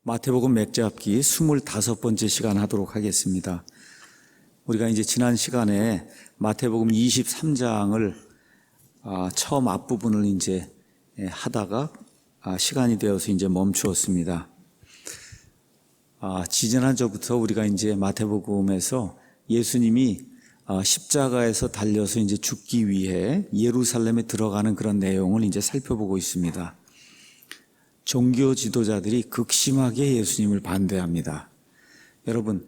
마태복음 맥잡기 25번째 시간 하도록 하겠습니다. 우리가 이제 지난 시간에 마태복음 23장을 처음 앞부분을 이제 하다가 시간이 되어서 이제 멈추었습니다. 지지난주부터 우리가 이제 마태복음에서 예수님이 십자가에서 달려서 이제 죽기 위해 예루살렘에 들어가는 그런 내용을 이제 살펴보고 있습니다. 종교 지도자들이 극심하게 예수님을 반대합니다. 여러분,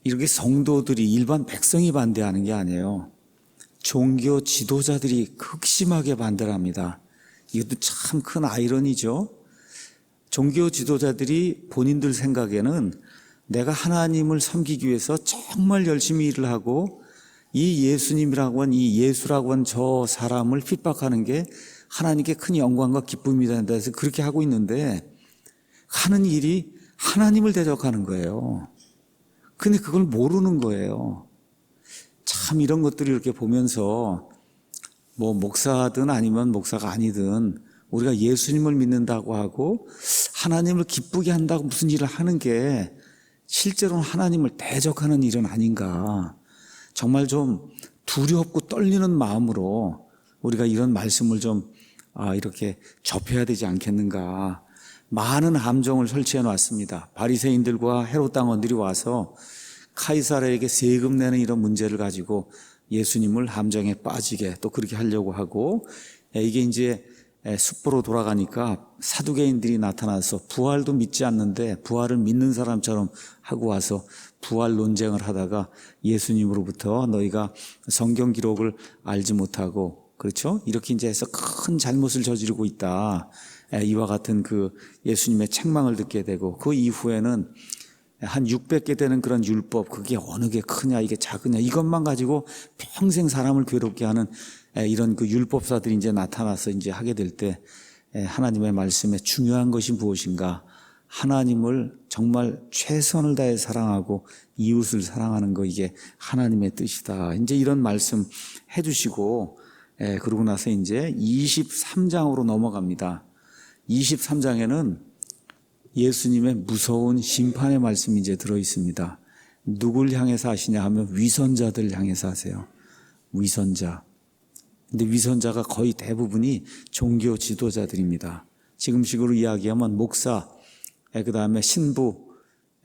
이렇게 성도들이 일반 백성이 반대하는 게 아니에요. 종교 지도자들이 극심하게 반대를 합니다. 이것도 참 큰 아이러니죠. 종교 지도자들이 본인들 생각에는 내가 하나님을 섬기기 위해서 정말 열심히 일을 하고 이 예수님이라고 한 이 예수라고 한 저 사람을 핍박하는 게 하나님께 큰 영광과 기쁨이 된다 해서 그렇게 하고 있는데 하는 일이 하나님을 대적하는 거예요. 근데 그걸 모르는 거예요. 참 이런 것들을 이렇게 보면서 뭐 목사든 아니면 목사가 아니든 우리가 예수님을 믿는다고 하고 하나님을 기쁘게 한다고 무슨 일을 하는 게 실제로는 하나님을 대적하는 일은 아닌가. 정말 좀 두렵고 떨리는 마음으로 우리가 이런 말씀을 좀 이렇게 접해야 되지 않겠는가. 많은 함정을 설치해 놨습니다. 바리새인들과 헤롯 당원들이 와서 카이사르에게 세금 내는 이런 문제를 가지고 예수님을 함정에 빠지게 또 그렇게 하려고 하고, 이게 이제 숲으로 돌아가니까 사두개인들이 나타나서 부활도 믿지 않는데 부활을 믿는 사람처럼 하고 와서 부활 논쟁을 하다가 예수님으로부터 너희가 성경 기록을 알지 못하고, 그렇죠? 이렇게 이제 해서 큰 잘못을 저지르고 있다. 이와 같은 그 예수님의 책망을 듣게 되고, 그 이후에는 한 600개 되는 그런 율법, 그게 어느 게 크냐, 이게 작으냐, 이것만 가지고 평생 사람을 괴롭게 하는 이런 그 율법사들이 이제 나타나서 이제 하게 될 때 하나님의 말씀에 중요한 것이 무엇인가? 하나님을 정말 최선을 다해 사랑하고 이웃을 사랑하는 거, 이게 하나님의 뜻이다. 이제 이런 말씀 해주시고, 그러고 나서 이제 23장으로 넘어갑니다. 23장에는 예수님의 무서운 심판의 말씀이 이제 들어 있습니다. 누굴 향해서 하시냐 하면 위선자들 향해서 하세요. 위선자. 근데 위선자가 거의 대부분이 종교 지도자들입니다. 지금식으로 이야기하면 목사, 그 다음에 신부,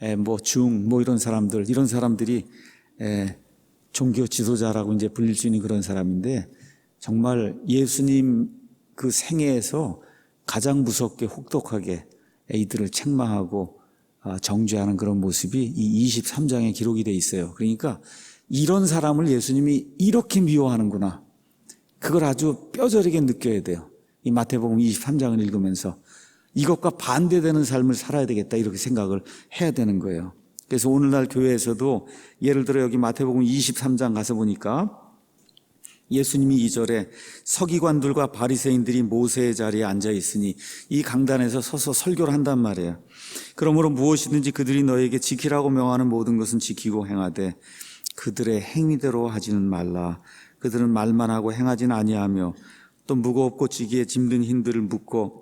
이런 사람들이 종교 지도자라고 이제 불릴 수 있는 그런 사람인데, 정말 예수님 그 생애에서 가장 무섭게 혹독하게 이들을 책망하고 정죄하는 그런 모습이 이 23장에 기록이 돼 있어요. 그러니까 이런 사람을 예수님이 이렇게 미워하는구나. 그걸 아주 뼈저리게 느껴야 돼요. 이 마태복음 23장을 읽으면서 이것과 반대되는 삶을 살아야 되겠다, 이렇게 생각을 해야 되는 거예요. 그래서 오늘날 교회에서도 예를 들어 여기 마태복음 23장 가서 보니까 예수님이 2절에 서기관들과 바리새인들이 모세의 자리에 앉아 있으니 이 강단에서 서서 설교를 한단 말이에요. 그러므로 무엇이든지 그들이 너에게 지키라고 명하는 모든 것은 지키고 행하되 그들의 행위대로 하지는 말라. 그들은 말만 하고 행하지는 아니하며 또 무겁고 지기에 짐든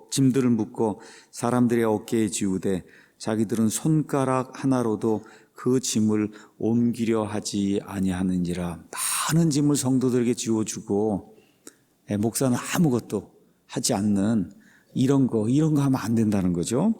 짐들을 묶고 사람들의 어깨에 지우되 자기들은 손가락 하나로도 그 짐을 옮기려 하지 아니하는지라. 많은 짐을 성도들에게 지워주고 목사는 아무것도 하지 않는 이런 거 하면 안 된다는 거죠.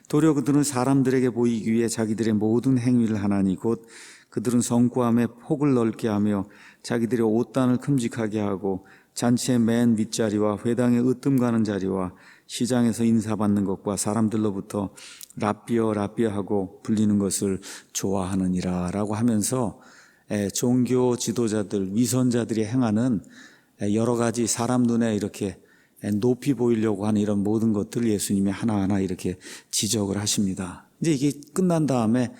도리어 그들은 사람들에게 보이기 위해 자기들의 모든 행위를 하나니 곧 그들은 성구함에 폭을 넓게 하며 자기들의 옷단을 큼직하게 하고 잔치의 맨 윗자리와 회당의 으뜸 가는 자리와 시장에서 인사받는 것과 사람들로부터 랍비어 하고 불리는 것을 좋아하느니라 라고 하면서 종교 지도자들, 위선자들이 행하는 여러 가지 사람 눈에 이렇게 높이 보이려고 하는 이런 모든 것들을 예수님이 하나하나 이렇게 지적을 하십니다. 이제 이게 끝난 다음에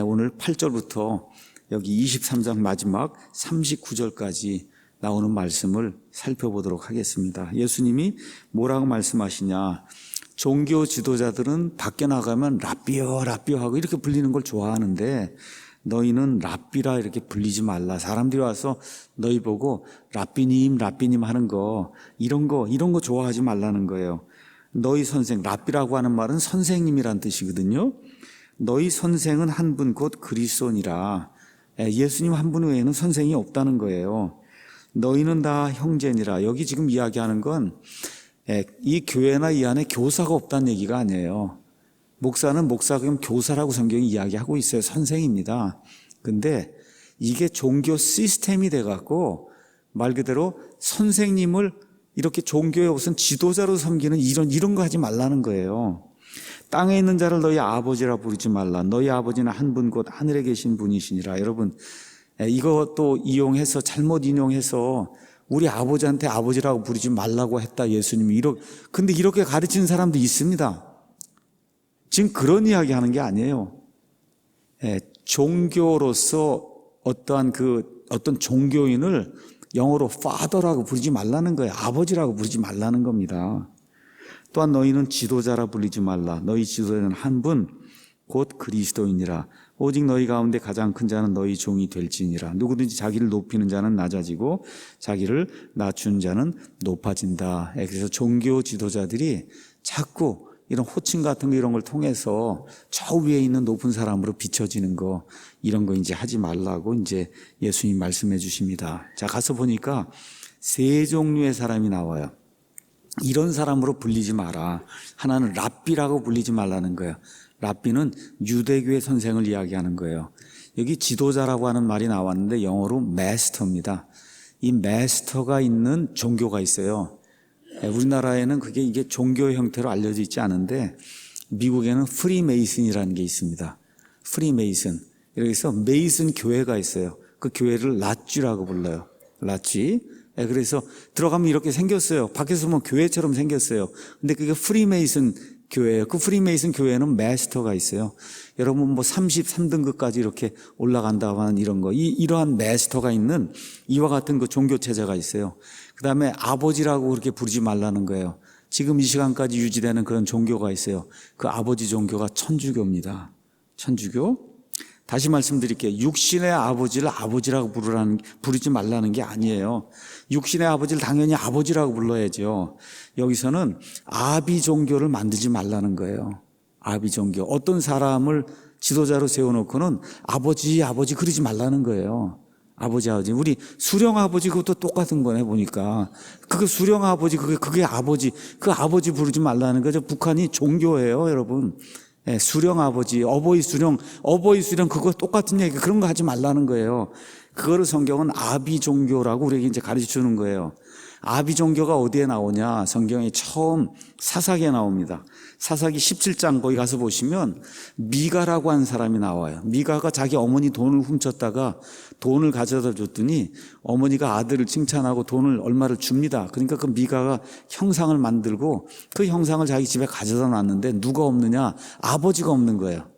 오늘 8절부터 여기 23장 마지막 39절까지 나오는 말씀을 살펴보도록 하겠습니다. 예수님이 뭐라고 말씀하시냐? 종교 지도자들은 밖에 나가면 랍비어 하고 이렇게 불리는 걸 좋아하는데 너희는 랍비라 이렇게 불리지 말라. 사람들이 와서 너희 보고 랍비님 하는 거 이런 거 좋아하지 말라는 거예요. 너희 선생, 랍비라고 하는 말은 선생님이란 뜻이거든요. 너희 선생은 한 분 곧 그리스도니라. 예수님 한 분 외에는 선생이 없다는 거예요. 너희는 다 형제니라. 여기 지금 이야기하는 건 이 교회나 이 안에 교사가 없다는 얘기가 아니에요. 목사는 목사 그럼 교사라고 성경이 이야기하고 있어요. 선생입니다. 근데 이게 종교 시스템이 돼갖고 말 그대로 선생님을 이렇게 종교의 무슨 지도자로 섬기는 이런 거 하지 말라는 거예요. 땅에 있는 자를 너희 아버지라 부르지 말라. 너희 아버지는 한 분 곧 하늘에 계신 분이시니라. 여러분, 이것도 이용해서 잘못 인용해서 우리 아버지한테 아버지라고 부르지 말라고 했다 예수님이. 근데 이렇게 가르치는 사람도 있습니다. 지금 그런 이야기 하는 게 아니에요. 종교로서 어떤 종교인을 영어로 father라고 부르지 말라는 거예요. 아버지라고 부르지 말라는 겁니다. 또한 너희는 지도자라 불리지 말라. 너희 지도자는 한 분 곧 그리스도이니라. 오직 너희 가운데 가장 큰 자는 너희 종이 될지니라. 누구든지 자기를 높이는 자는 낮아지고 자기를 낮춘 자는 높아진다. 그래서 종교 지도자들이 자꾸 이런 호칭 같은 거 이런 걸 통해서 저 위에 있는 높은 사람으로 비춰지는 거 이런 거 이제 하지 말라고 이제 예수님 말씀해 주십니다. 자, 가서 보니까 세 종류의 사람이 나와요. 이런 사람으로 불리지 마라. 하나는 랍비라고 불리지 말라는 거예요. 랍비는 유대교의 선생을 이야기하는 거예요. 여기 지도자라고 하는 말이 나왔는데 영어로 마스터입니다. 이 마스터가 있는 종교가 있어요. 우리나라에는 이게 종교 형태로 알려져 있지 않은데 미국에는 프리메이슨이라는 게 있습니다. 프리메이슨. 그래서 메이슨 교회가 있어요. 그 교회를 랏쥐라고 불러요. 랏쥐. 그래서 들어가면 이렇게 생겼어요. 밖에서 보면 교회처럼 생겼어요. 근데 그게 프리메이슨 교회예요. 그 프리메이슨 교회는 마스터가 있어요. 여러분 33등급까지 이렇게 올라간다고 하는 이런 거. 이러한 마스터가 있는 이와 같은 그 종교 체제가 있어요. 그 다음에 아버지라고 그렇게 부르지 말라는 거예요. 지금 이 시간까지 유지되는 그런 종교가 있어요. 그 아버지 종교가 천주교입니다. 천주교. 다시 말씀드릴게요. 육신의 아버지를 아버지라고 부르지 말라는 게 아니에요. 육신의 아버지를 당연히 아버지라고 불러야죠. 여기서는 아비 종교를 만들지 말라는 거예요. 아비 종교. 어떤 사람을 지도자로 세워놓고는 아버지 그러지 말라는 거예요. 아버지. 우리 수령 아버지 그것도 똑같은 거네 보니까. 그게 수령 아버지 그게 아버지. 그 아버지 부르지 말라는 거죠. 북한이 종교예요, 여러분. 수령 아버지, 어버이 수령 그거 똑같은 얘기, 그런 거 하지 말라는 거예요. 그거를 성경은 아비 종교라고 우리에게 이제 가르쳐 주는 거예요. 아비 종교가 어디에 나오냐? 성경에 처음 사사기에 나옵니다. 사사기 17장 거기 가서 보시면 미가라고 한 사람이 나와요. 미가가 자기 어머니 돈을 훔쳤다가 돈을 가져다 줬더니 어머니가 아들을 칭찬하고 돈을 얼마를 줍니다. 그러니까 그 미가가 형상을 만들고 그 형상을 자기 집에 가져다 놨는데 누가 없느냐? 아버지가 없는 거예요.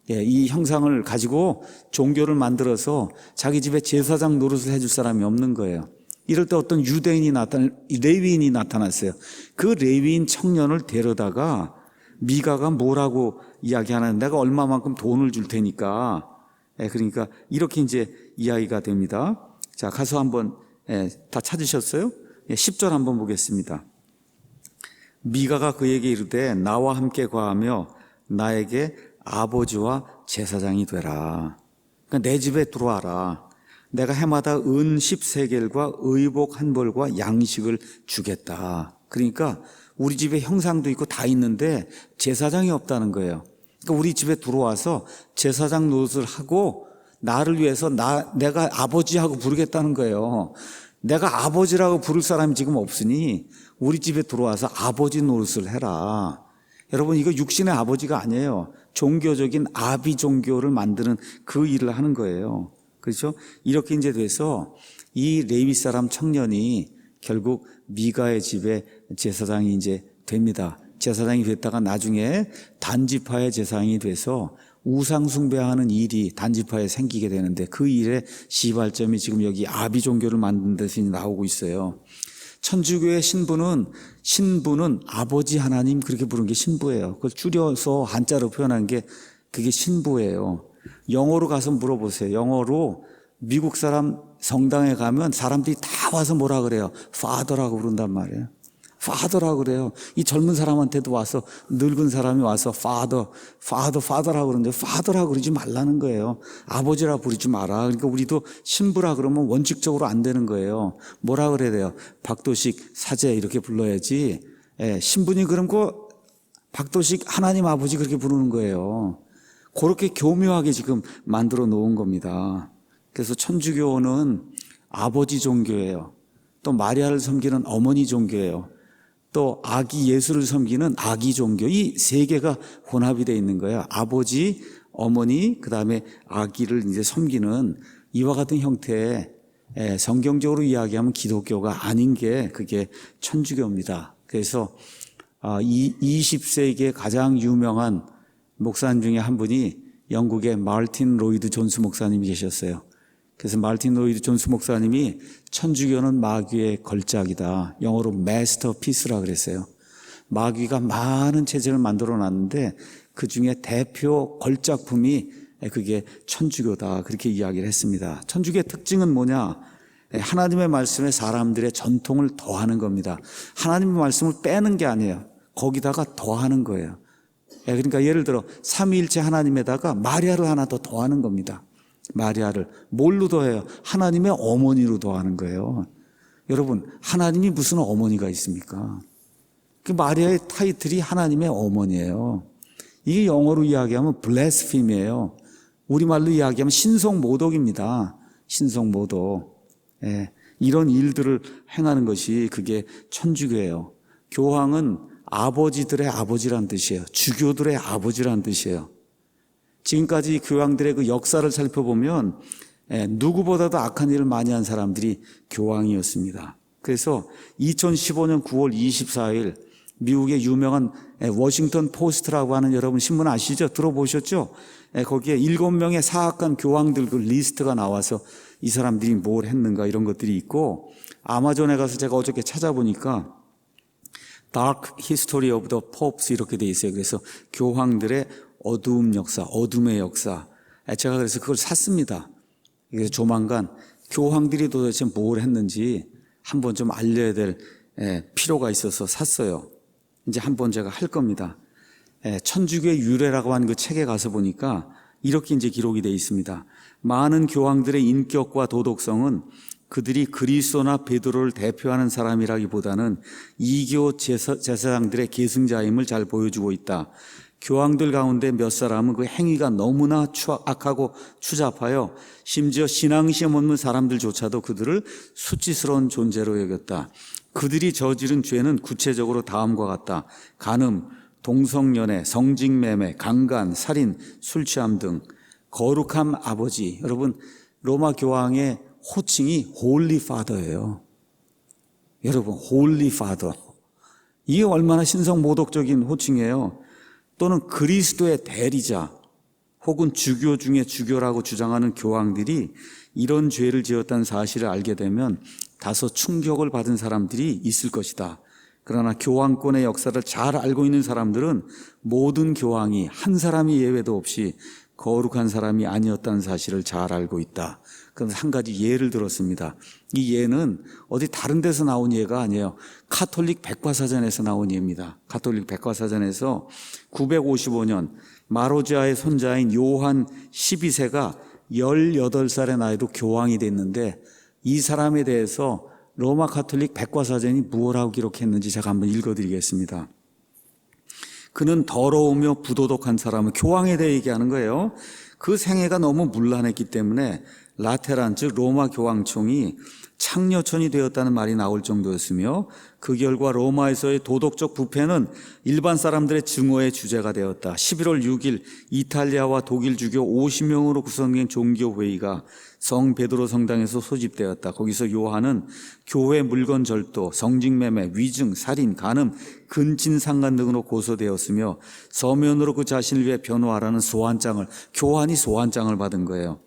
이 형상을 가지고 종교를 만들어서 자기 집에 제사장 노릇을 해줄 사람이 없는 거예요. 이럴 때 어떤 레위인이 나타났어요. 그 레위인 청년을 데려다가 미가가 뭐라고 이야기하는, 내가 얼마만큼 돈을 줄 테니까. 그러니까 이렇게 이제 이야기가 됩니다. 자, 가서 한번 다 찾으셨어요? 10절 한번 보겠습니다. 미가가 그에게 이르되 나와 함께 거하며 나에게 아버지와 제사장이 되라. 그러니까 내 집에 들어와라. 내가 해마다 은 10세겔과 의복 한 벌과 양식을 주겠다. 그러니까 우리 집에 형상도 있고 다 있는데 제사장이 없다는 거예요. 그러니까 우리 집에 들어와서 제사장 노릇을 하고 나를 위해서 내가 아버지하고 부르겠다는 거예요. 내가 아버지라고 부를 사람이 지금 없으니 우리 집에 들어와서 아버지 노릇을 해라. 여러분, 이거 육신의 아버지가 아니에요. 종교적인 아비 종교를 만드는 그 일을 하는 거예요. 그렇죠? 이렇게 이제 돼서 이 레위 사람 청년이 결국 미가의 집에 제사장이 이제 됩니다. 제사장이 됐다가 나중에 단지파의 제사장이 돼서 우상 숭배하는 일이 단지파에 생기게 되는데 그 일의 시발점이 지금 여기 아비 종교를 만든 데서 나오고 있어요. 천주교의 신부는 아버지 하나님 그렇게 부른 게 신부예요. 그걸 줄여서 한자로 표현한 게 그게 신부예요. 영어로 가서 물어보세요. 영어로 미국 사람 성당에 가면 사람들이 다 와서 뭐라 그래요? Father라고 부른단 말이에요. Father라고 그래요. 이 젊은 사람한테도 와서 늙은 사람이 와서 Father라고 그러는데 Father라고 그러지 말라는 거예요. 아버지라 부르지 마라. 그러니까 우리도 신부라 그러면 원칙적으로 안 되는 거예요. 뭐라 그래야 돼요? 박도식 사제 이렇게 불러야지. 신분이 그럼 박도식 하나님 아버지 그렇게 부르는 거예요. 그렇게 교묘하게 지금 만들어 놓은 겁니다. 그래서 천주교는 아버지 종교예요. 또 마리아를 섬기는 어머니 종교예요. 또 아기 예수를 섬기는 아기 종교. 이 세 개가 혼합이 되어 있는 거예요. 아버지, 어머니, 그 다음에 아기를 이제 섬기는 이와 같은 형태의 성경적으로 이야기하면 기독교가 아닌 게 그게 천주교입니다. 그래서 20세기에 가장 유명한 목사님 중에 한 분이 영국의 마르틴 로이드 존스 목사님이 계셨어요. 그래서 마르틴 로이드 존스 목사님이 천주교는 마귀의 걸작이다. 영어로 마스터피스라 그랬어요. 마귀가 많은 체제를 만들어 놨는데 그 중에 대표 걸작품이 그게 천주교다. 그렇게 이야기를 했습니다. 천주교의 특징은 뭐냐? 하나님의 말씀에 사람들의 전통을 더하는 겁니다. 하나님의 말씀을 빼는 게 아니에요. 거기다가 더하는 거예요. 그러니까 예를 들어 삼위일체 하나님에다가 마리아를 하나 더 더하는 겁니다. 마리아를 뭘로 더해요? 하나님의 어머니로 더하는 거예요. 여러분, 하나님이 무슨 어머니가 있습니까? 그 마리아의 타이틀이 하나님의 어머니예요. 이게 영어로 이야기하면 블래스피미예요. 우리말로 이야기하면 신성모독입니다. 신성모독. 이런 일들을 행하는 것이 그게 천주교예요. 교황은 아버지들의 아버지란 뜻이에요. 주교들의 아버지란 뜻이에요. 지금까지 교황들의 그 역사를 살펴보면 누구보다도 악한 일을 많이 한 사람들이 교황이었습니다. 그래서 2015년 9월 24일 미국의 유명한 워싱턴 포스트라고 하는 여러분 신문 아시죠? 들어보셨죠? 거기에 7명의 사악한 교황들 그 리스트가 나와서 이 사람들이 뭘 했는가 이런 것들이 있고, 아마존에 가서 제가 어저께 찾아보니까 Dark History of the Popes 이렇게 돼 있어요. 그래서 교황들의 어두움 역사, 어둠의 역사. 제가 그래서 그걸 샀습니다. 그래서 조만간 교황들이 도대체 뭘 했는지 한번 좀 알려야 될 필요가 있어서 샀어요. 이제 한번 제가 할 겁니다. 천주교의 유래라고 하는 그 책에 가서 보니까 이렇게 이제 기록이 되어 있습니다. 많은 교황들의 인격과 도덕성은 그들이 그리스도나 베드로를 대표하는 사람이라기보다는 이교 제사장들의 계승자임을 잘 보여주고 있다. 교황들 가운데 몇 사람은 그 행위가 너무나 악하고 추잡하여 심지어 신앙시험 없는 사람들조차도 그들을 수치스러운 존재로 여겼다. 그들이 저지른 죄는 구체적으로 다음과 같다. 간음, 동성연애, 성직매매, 강간, 살인, 술취함 등. 거룩함 아버지. 여러분, 로마 교황의 호칭이 홀리 파더예요. 여러분, 홀리 파더. 이게 얼마나 신성모독적인 호칭이에요. 또는 그리스도의 대리자 혹은 주교 중에 주교라고 주장하는 교황들이 이런 죄를 지었다는 사실을 알게 되면 다소 충격을 받은 사람들이 있을 것이다. 그러나 교황권의 역사를 잘 알고 있는 사람들은 모든 교황이 한 사람이 예외도 없이 거룩한 사람이 아니었다는 사실을 잘 알고 있다. 그럼 한 가지 예를 들었습니다. 이 예는 어디 다른 데서 나온 예가 아니에요. 가톨릭 백과사전에서 나온 예입니다. 가톨릭 백과사전에서 955년 마로지아의 손자인 요한 12세가 18살의 나이도 교황이 됐는데, 이 사람에 대해서 로마 가톨릭 백과사전이 무엇라고 기록했는지 제가 한번 읽어드리겠습니다. 그는 더러우며 부도덕한 사람은, 교황에 대해 얘기하는 거예요. 그 생애가 너무 문란했기 때문에 라테란 즉 로마 교황청이 창녀촌이 되었다는 말이 나올 정도였으며, 그 결과 로마에서의 도덕적 부패는 일반 사람들의 증오의 주제가 되었다. 11월 6일 이탈리아와 독일 주교 50명으로 구성된 종교회의가 성 베드로 성당에서 소집되었다. 거기서 요한은 교회 물건 절도, 성직매매, 위증, 살인, 간음, 근친상간 등으로 고소되었으며 서면으로 그 자신을 위해 변호하라는 소환장을, 교환이 소환장을 받은 거예요.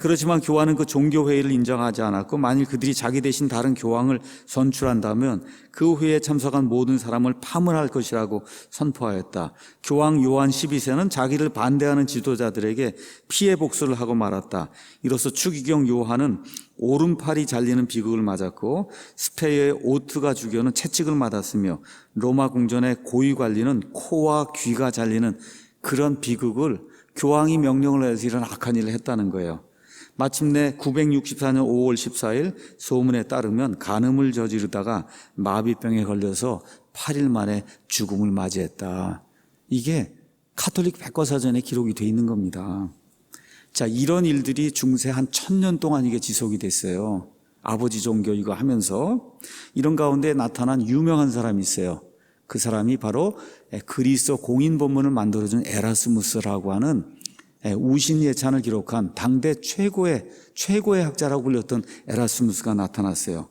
그렇지만 교황은 그 종교회의를 인정하지 않았고, 만일 그들이 자기 대신 다른 교황을 선출한다면 그 회의에 참석한 모든 사람을 파문할 것이라고 선포하였다. 교황 요한 12세는 자기를 반대하는 지도자들에게 피해 복수를 하고 말았다. 이로써 추기경 요한은 오른팔이 잘리는 비극을 맞았고, 스페이어의 오트가 주교는 채찍을 맞았으며, 로마 궁전의 고위 관리는 코와 귀가 잘리는 그런 비극을 교황이 명령을 해서 이런 악한 일을 했다는 거예요. 마침내 964년 5월 14일 소문에 따르면 간음을 저지르다가 마비병에 걸려서 8일 만에 죽음을 맞이했다. 이게 카톨릭 백과사전에 기록이 돼 있는 겁니다. 자, 이런 일들이 중세 한 1000년 동안 이게 지속이 됐어요. 아버지 종교 이거 하면서. 이런 가운데 나타난 유명한 사람이 있어요. 그 사람이 바로 그리스도 공인 본문을 만들어준 에라스무스라고 하는 우신 예찬을 기록한 당대 최고의 학자라고 불렸던 에라스무스가 나타났어요.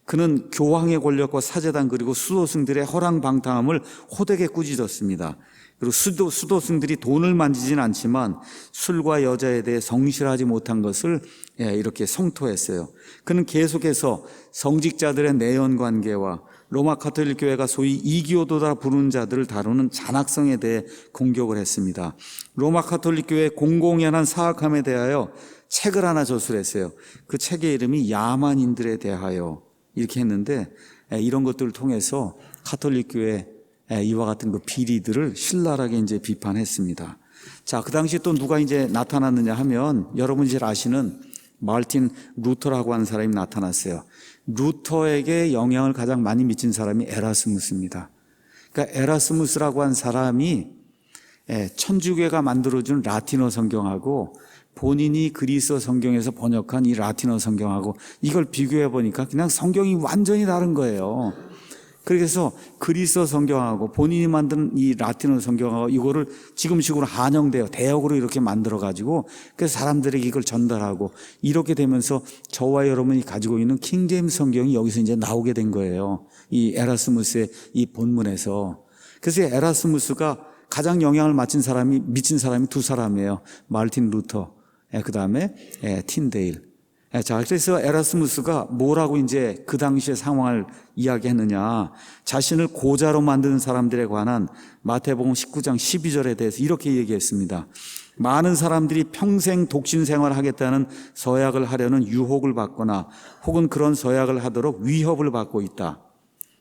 그는 교황의 권력과 사제단 그리고 수도승들의 허랑방탕함을 호되게 꾸짖었습니다. 그리고 수도승들이 돈을 만지진 않지만 술과 여자에 대해 성실하지 못한 것을 이렇게 성토했어요. 그는 계속해서 성직자들의 내연관계와 로마 카톨릭 교회가 소위 이기오도다 부르는 자들을 다루는 잔악성에 대해 공격을 했습니다. 로마 카톨릭 교회의 공공연한 사악함에 대하여 책을 하나 저술했어요. 그 책의 이름이 야만인들에 대하여 이렇게 했는데, 이런 것들을 통해서 카톨릭 교회 이와 같은 그 비리들을 신랄하게 이제 비판했습니다. 자, 그 당시 또 누가 이제 나타났느냐 하면 여러분이 잘 아시는 마르틴 루터라고 하는 사람이 나타났어요. 루터에게 영향을 가장 많이 미친 사람이 에라스무스입니다. 그러니까 에라스무스라고 한 사람이 천주교가 만들어준 라틴어 성경하고 본인이 그리스 성경에서 번역한 이 라틴어 성경하고 이걸 비교해 보니까 그냥 성경이 완전히 다른 거예요. 그래서 그리스 성경하고 본인이 만든 이 라틴어 성경하고 이거를 지금식으로 한영돼요. 대역으로 이렇게 만들어가지고 그래서 사람들에게 이걸 전달하고 이렇게 되면서 저와 여러분이 가지고 있는 킹제임스 성경이 여기서 이제 나오게 된 거예요. 이 에라스무스의 이 본문에서. 그래서 에라스무스가 가장 영향을 미친 사람이 두 사람이에요. 마르틴 루터, 그 다음에 틴데일. 자, 그래서 에라스무스가 뭐라고 이제 그 당시의 상황을 이야기했느냐. 자신을 고자로 만드는 사람들에 관한 마태복음 19장 12절에 대해서 이렇게 얘기했습니다. 많은 사람들이 평생 독신 생활을 하겠다는 서약을 하려는 유혹을 받거나 혹은 그런 서약을 하도록 위협을 받고 있다.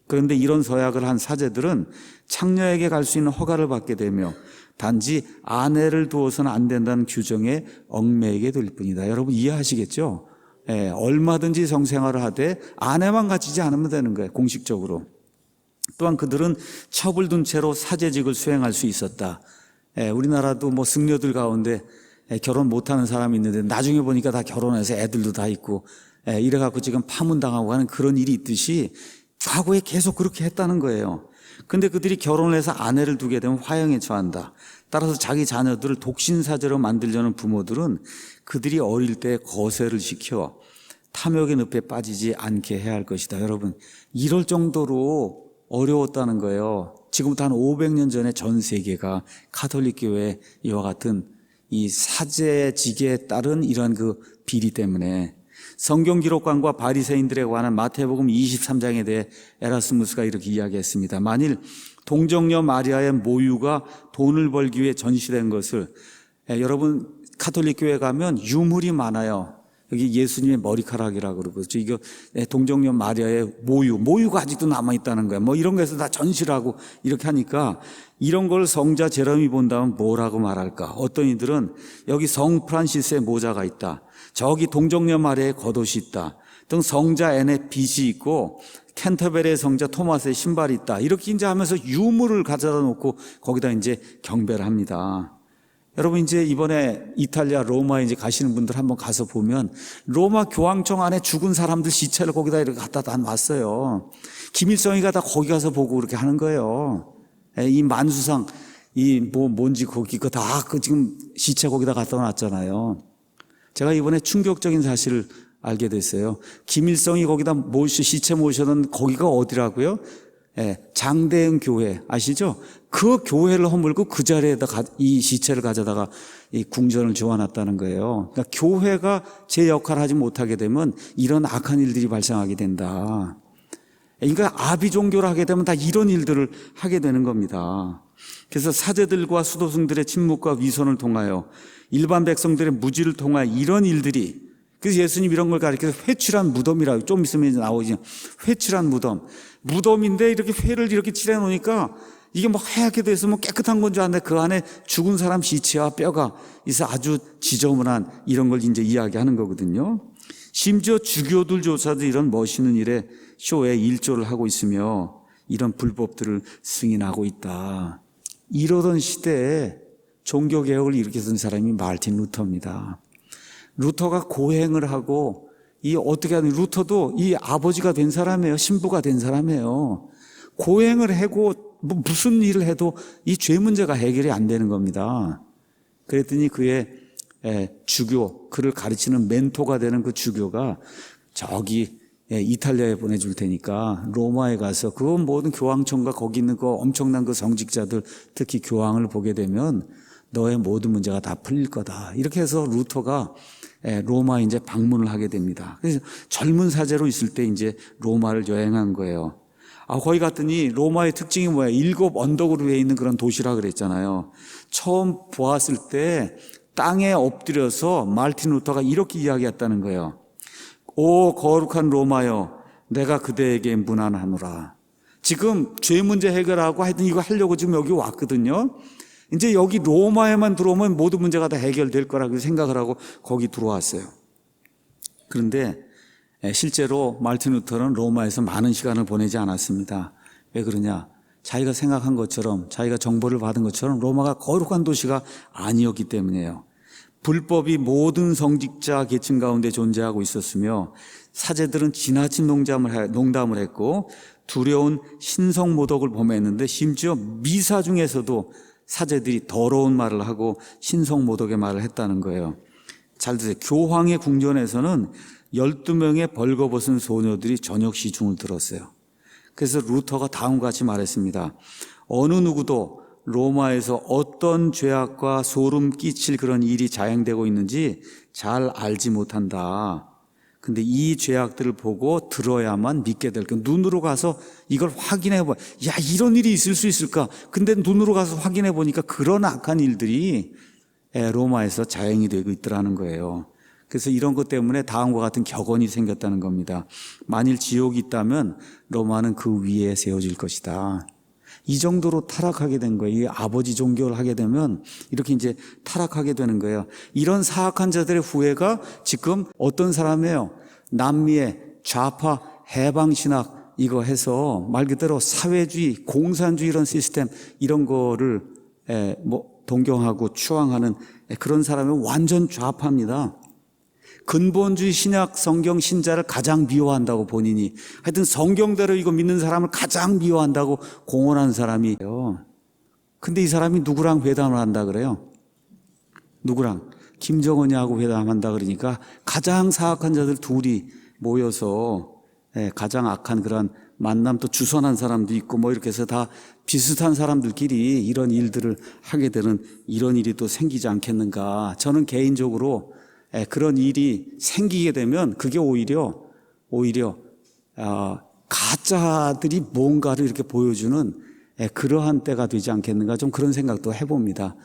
그런데 이런 서약을 한 사제들은 창녀에게 갈 수 있는 허가를 받게 되며 단지 아내를 두어서는 안 된다는 규정에 얽매이게 될 뿐이다. 여러분 이해하시겠죠? 얼마든지 성생활을 하되 아내만 갖추지 않으면 되는 거예요. 공식적으로. 또한 그들은 첩을 둔 채로 사제직을 수행할 수 있었다. 우리나라도 뭐 승려들 가운데 결혼 못하는 사람이 있는데 나중에 보니까 다 결혼해서 애들도 다 있고 이래갖고 지금 파문당하고 하는 그런 일이 있듯이 과거에 계속 그렇게 했다는 거예요. 근데 그들이 결혼을 해서 아내를 두게 되면 화형에 처한다. 따라서 자기 자녀들을 독신사제로 만들려는 부모들은 그들이 어릴 때 거세를 시켜 탐욕의 늪에 빠지지 않게 해야 할 것이다. 여러분, 이럴 정도로 어려웠다는 거예요. 지금부터 한 500년 전에 전 세계가 카톨릭 교회 이와 같은 이 사제직에 따른 이러한 그 비리 때문에 성경 기록관과 바리새인들에 관한 마태복음 23장에 대해 에라스무스가 이렇게 이야기했습니다. 만일 동정녀 마리아의 모유가 돈을 벌기 위해 전시된 것을 여러분 카톨릭 교회 가면 유물이 많아요. 여기 예수님의 머리카락이라고 그러고 이거 동정녀 마리아의 모유가 아직도 남아있다는 거예요. 뭐 이런 거에서 다 전시를 하고 이렇게 하니까 이런 걸 성자 제롬이 본다면 뭐라고 말할까? 어떤 이들은 여기 성 프란시스의 모자가 있다. 저기 동정녀 마리아의 겉옷이 있다. 또 성자 앤의 빗이 있고 캔터베리의 성자 토마스의 신발이 있다. 이렇게 이제 하면서 유물을 가져다 놓고 거기다 이제 경배를 합니다. 여러분 이제 이번에 이탈리아 로마에 이제 가시는 분들 한번 가서 보면 로마 교황청 안에 죽은 사람들 시체를 거기다 이렇게 갖다 놨어요. 김일성이가 다 거기 가서 보고 그렇게 하는 거예요. 이 만수상 뭔지 거기 거 다 지금 시체 거기다 갖다 놨잖아요. 제가 이번에 충격적인 사실을 알게 됐어요. 김일성이 거기다 시체 모셔놓은 거기가 어디라고요? 장대응 교회 아시죠? 그 교회를 허물고 그 자리에다 이 시체를 가져다가 이 궁전을 지어놨다는 거예요. 그러니까 교회가 제 역할을 하지 못하게 되면 이런 악한 일들이 발생하게 된다. 그러니까 아비 종교를 하게 되면 다 이런 일들을 하게 되는 겁니다. 그래서 사제들과 수도승들의 침묵과 위선을 통하여 일반 백성들의 무지를 통하여 이런 일들이, 그래서 예수님 이런 걸 가리켜서 회칠한 무덤이라고, 좀 있으면 이제 나오죠. 회칠한 무덤인데 이렇게 회를 이렇게 칠해 놓으니까 이게 뭐 하얗게 돼서 뭐 깨끗한 건 줄 알았는데 그 안에 죽은 사람 시체와 뼈가 있어 아주 지저분한 이런 걸 이제 이야기하는 거거든요. 심지어 주교들조차도 이런 멋있는 일에 쇼에 일조를 하고 있으며 이런 불법들을 승인하고 있다. 이러던 시대에 종교개혁을 일으켰던 사람이 마르틴 루터입니다. 루터가 고행을 하고 이 어떻게 하는, 루터도 이 아버지가 된 사람이에요. 신부가 된 사람이에요. 고행을 하고 무슨 일을 해도 이 죄 문제가 해결이 안 되는 겁니다. 그랬더니 그의 주교, 그를 가르치는 멘토가 되는 그 주교가 저기 이탈리아에 보내줄 테니까 로마에 가서 그 모든 교황청과 거기 있는 그 엄청난 그 성직자들, 특히 교황을 보게 되면 너의 모든 문제가 다 풀릴 거다. 이렇게 해서 루터가 로마에 이제 방문을 하게 됩니다. 그래서 젊은 사제로 있을 때 이제 로마를 여행한 거예요. 거기 갔더니 로마의 특징이 뭐야? 7 언덕으로 되어 있는 그런 도시라 그랬잖아요. 처음 보았을 때 땅에 엎드려서 마르틴 루터가 이렇게 이야기했다는 거예요. 오 거룩한 로마여, 내가 그대에게 문안하노라. 지금 죄 문제 해결하고 하여튼 이거 하려고 지금 여기 왔거든요. 이제 여기 로마에만 들어오면 모든 문제가 다 해결될 거라고 생각을 하고 거기 들어왔어요. 그런데 실제로 마르틴 루터는 로마에서 많은 시간을 보내지 않았습니다. 왜 그러냐? 자기가 생각한 것처럼, 자기가 정보를 받은 것처럼 로마가 거룩한 도시가 아니었기 때문이에요. 불법이 모든 성직자 계층 가운데 존재하고 있었으며 사제들은 지나친 농담을 했고 두려운 신성모독을 범했는데 심지어 미사 중에서도 사제들이 더러운 말을 하고 신성모독의 말을 했다는 거예요. 잘 드세요. 교황의 궁전에서는 12명의 벌거벗은 소녀들이 저녁 시중을 들었어요. 그래서 루터가 다음과 같이 말했습니다. 어느 누구도 로마에서 어떤 죄악과 소름 끼칠 그런 일이 자행되고 있는지 잘 알지 못한다. 근데 이 죄악들을 보고 들어야만 믿게 될 거야. 눈으로 가서 이걸 확인해 봐. 야, 이런 일이 있을 수 있을까? 근데 눈으로 가서 확인해 보니까 그런 악한 일들이 로마에서 자행이 되고 있더라는 거예요. 그래서 이런 것 때문에 다음과 같은 격언이 생겼다는 겁니다. 만일 지옥이 있다면 로마는 그 위에 세워질 것이다. 이 정도로 타락하게 된 거예요. 이 아버지 종교를 하게 되면 이렇게 이제 타락하게 되는 거예요. 이런 사악한 자들의 후예가 지금 어떤 사람이에요? 남미의 좌파 해방신학 이거 해서 말 그대로 사회주의, 공산주의 이런 시스템 이런 거를 동경하고 추앙하는 그런 사람은 완전 좌파입니다. 근본주의 신약 성경 신자를 가장 미워한다고 본인이, 하여튼 성경대로 이거 믿는 사람을 가장 미워한다고 공언한 사람이에요. 근데 이 사람이 누구랑 회담을 한다 그래요? 누구랑? 김정은이하고 회담한다 그러니까 가장 사악한 자들 둘이 모여서 가장 악한 그런 만남, 또 주선한 사람도 있고 뭐 이렇게 해서 다 비슷한 사람들끼리 이런 일들을 하게 되는 이런 일이 또 생기지 않겠는가. 저는 개인적으로 그런 일이 생기게 되면 그게 오히려 가짜들이 뭔가를 이렇게 보여주는 그러한 때가 되지 않겠는가, 좀 그런 생각도 해봅니다.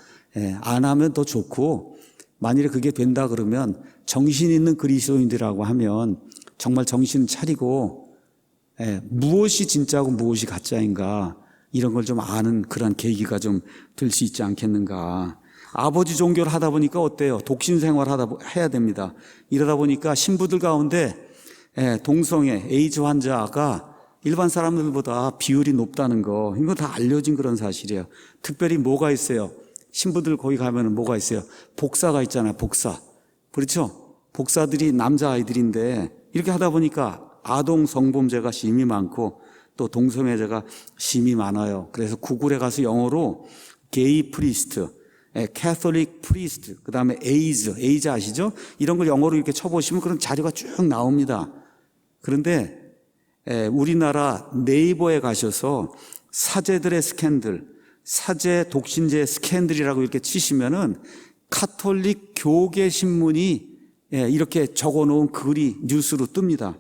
안 하면 더 좋고, 만일에 그게 된다 그러면 정신 있는 그리스도인들이라고 하면 정말 정신 차리고 무엇이 진짜고 무엇이 가짜인가 이런 걸 좀 아는 그런 계기가 좀 될 수 있지 않겠는가. 아버지 종교를 하다 보니까 어때요? 독신 생활 해야 됩니다. 이러다 보니까 신부들 가운데 동성애, 에이즈 환자가 일반 사람들보다 비율이 높다는 거, 이거 다 알려진 그런 사실이에요. 특별히 뭐가 있어요? 신부들 거기 가면은 뭐가 있어요? 복사가 있잖아요, 복사. 그렇죠? 복사들이 남자아이들인데 이렇게 하다 보니까 아동 성범죄가 심히 많고 또 동성애자가 심히 많아요. 그래서 구글에 가서 영어로 게이 프리스트, 캐톨릭 프리스트, 그 다음에 에이즈 아시죠? 이런 걸 영어로 이렇게 쳐보시면 그런 자료가 쭉 나옵니다. 그런데 우리나라 네이버에 가셔서 사제들의 스캔들, 사제 독신제 스캔들이라고 이렇게 치시면은 카톨릭 교계 신문이 이렇게 적어놓은 글이 뉴스로 뜹니다.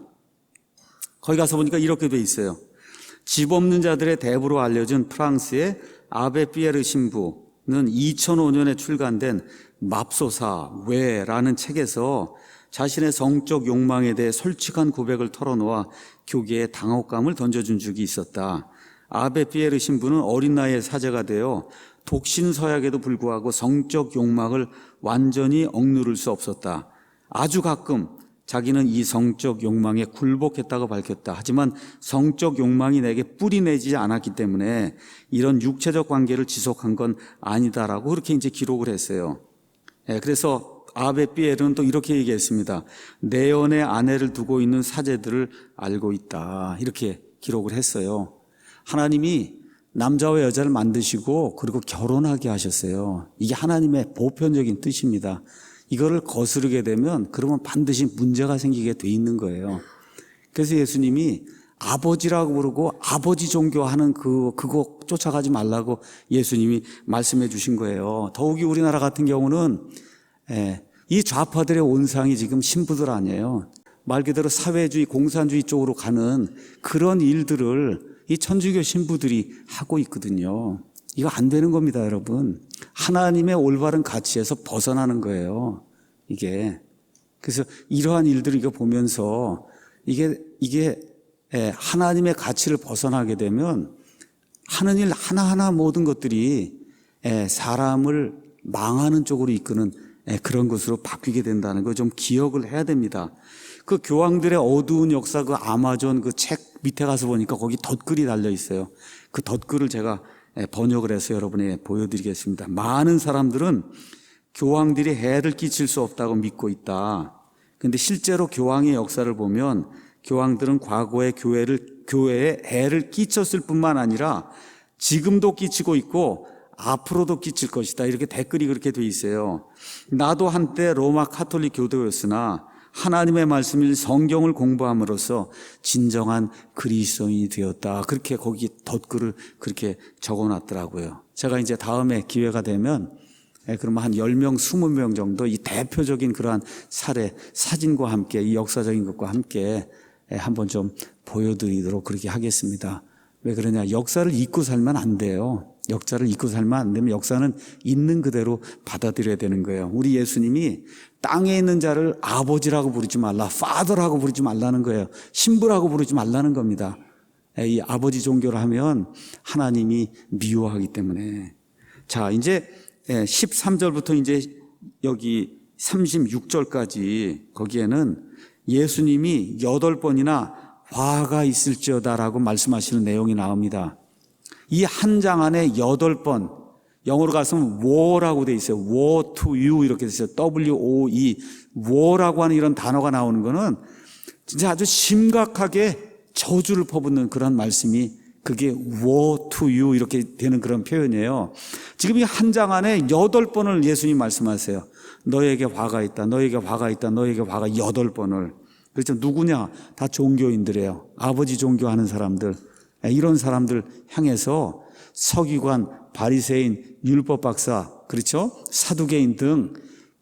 거기 가서 보니까 이렇게 돼 있어요. 집 없는 자들의 대부로 알려진 프랑스의 아베 피에르 신부는 2005년에 출간된 맙소사 왜라는 책에서 자신의 성적 욕망에 대해 솔직한 고백을 털어놓아 교계에 당혹감을 던져준 적이 있었다. 아베 피에르 신부는 어린 나이에 사제가 되어 독신 서약에도 불구하고 성적 욕망을 완전히 억누를 수 없었다. 아주 가끔 자기는 이 성적 욕망에 굴복했다고 밝혔다. 하지만 성적 욕망이 내게 뿌리내지 않았기 때문에 이런 육체적 관계를 지속한 건 아니다라고 그렇게 이제 기록을 했어요. 그래서 아베 피에르는 또 이렇게 얘기했습니다. 내연의 아내를 두고 있는 사제들을 알고 있다. 이렇게 기록을 했어요. 하나님이 남자와 여자를 만드시고 그리고 결혼하게 하셨어요. 이게 하나님의 보편적인 뜻입니다. 이거를 거스르게 되면 그러면 반드시 문제가 생기게 돼 있는 거예요. 그래서 예수님이 아버지라고 부르고 아버지 종교하는 그거 쫓아가지 말라고 예수님이 말씀해 주신 거예요. 더욱이 우리나라 같은 경우는 이 좌파들의 온상이 지금 신부들 아니에요. 말 그대로 사회주의, 공산주의 쪽으로 가는 그런 일들을 이 천주교 신부들이 하고 있거든요. 이거 안 되는 겁니다, 여러분. 하나님의 올바른 가치에서 벗어나는 거예요, 이게. 그래서 이러한 일들을 이거 보면서 이게 하나님의 가치를 벗어나게 되면 하는 일 하나하나 모든 것들이 사람을 망하는 쪽으로 이끄는 그런 것으로 바뀌게 된다는 걸 좀 기억을 해야 됩니다. 그 교황들의 어두운 역사, 그 아마존 그 책 밑에 가서 보니까 거기 덧글이 달려 있어요. 그 덧글을 제가 번역을 해서 여러분에게 보여드리겠습니다. 많은 사람들은 교황들이 해를 끼칠 수 없다고 믿고 있다. 그런데 실제로 교황의 역사를 보면 교황들은 과거에 교회에 해를 끼쳤을 뿐만 아니라 지금도 끼치고 있고 앞으로도 끼칠 것이다. 이렇게 댓글이 그렇게 돼 있어요. 나도 한때 로마 카톨릭 교도였으나 하나님의 말씀을 성경을 공부함으로써 진정한 그리스도인이 되었다. 그렇게 거기 덧글을 그렇게 적어놨더라고요. 제가 이제 다음에 기회가 되면 그러면 한 10명, 20명 정도 이 대표적인 그러한 사례, 사진과 함께 이 역사적인 것과 함께 한번 좀 보여드리도록 그렇게 하겠습니다. 왜 그러냐? 역사를 잊고 살면 안 돼요. 역사를 잊고 살면 안 되면 역사는 있는 그대로 받아들여야 되는 거예요. 우리 예수님이 땅에 있는 자를 아버지라고 부르지 말라, 파더라고 부르지 말라는 거예요. 신부라고 부르지 말라는 겁니다. 이 아버지 종교를 하면 하나님이 미워하기 때문에. 자, 이제 13절부터 이제 여기 36절까지 거기에는 예수님이 8번이나 화가 있을지어다라고 말씀하시는 내용이 나옵니다. 이 한 장 안에 8번, 영어로 가서는 war라고 돼 있어요. war to you 이렇게 돼 있어요. W-O-E, war라고 하는 이런 단어가 나오는 거는 진짜 아주 심각하게 저주를 퍼붓는 그런 말씀이 그게 war to you 이렇게 되는 그런 표현이에요. 지금 이 한 장 안에 8번을 예수님 말씀하세요. 너에게 화가 있다, 너에게 화가 있다, 너에게 화가 8번을. 그렇죠. 누구냐? 다 종교인들이에요. 아버지 종교하는 사람들. 이런 사람들 향해서 서기관, 바리새인, 율법 박사, 그렇죠? 사두개인 등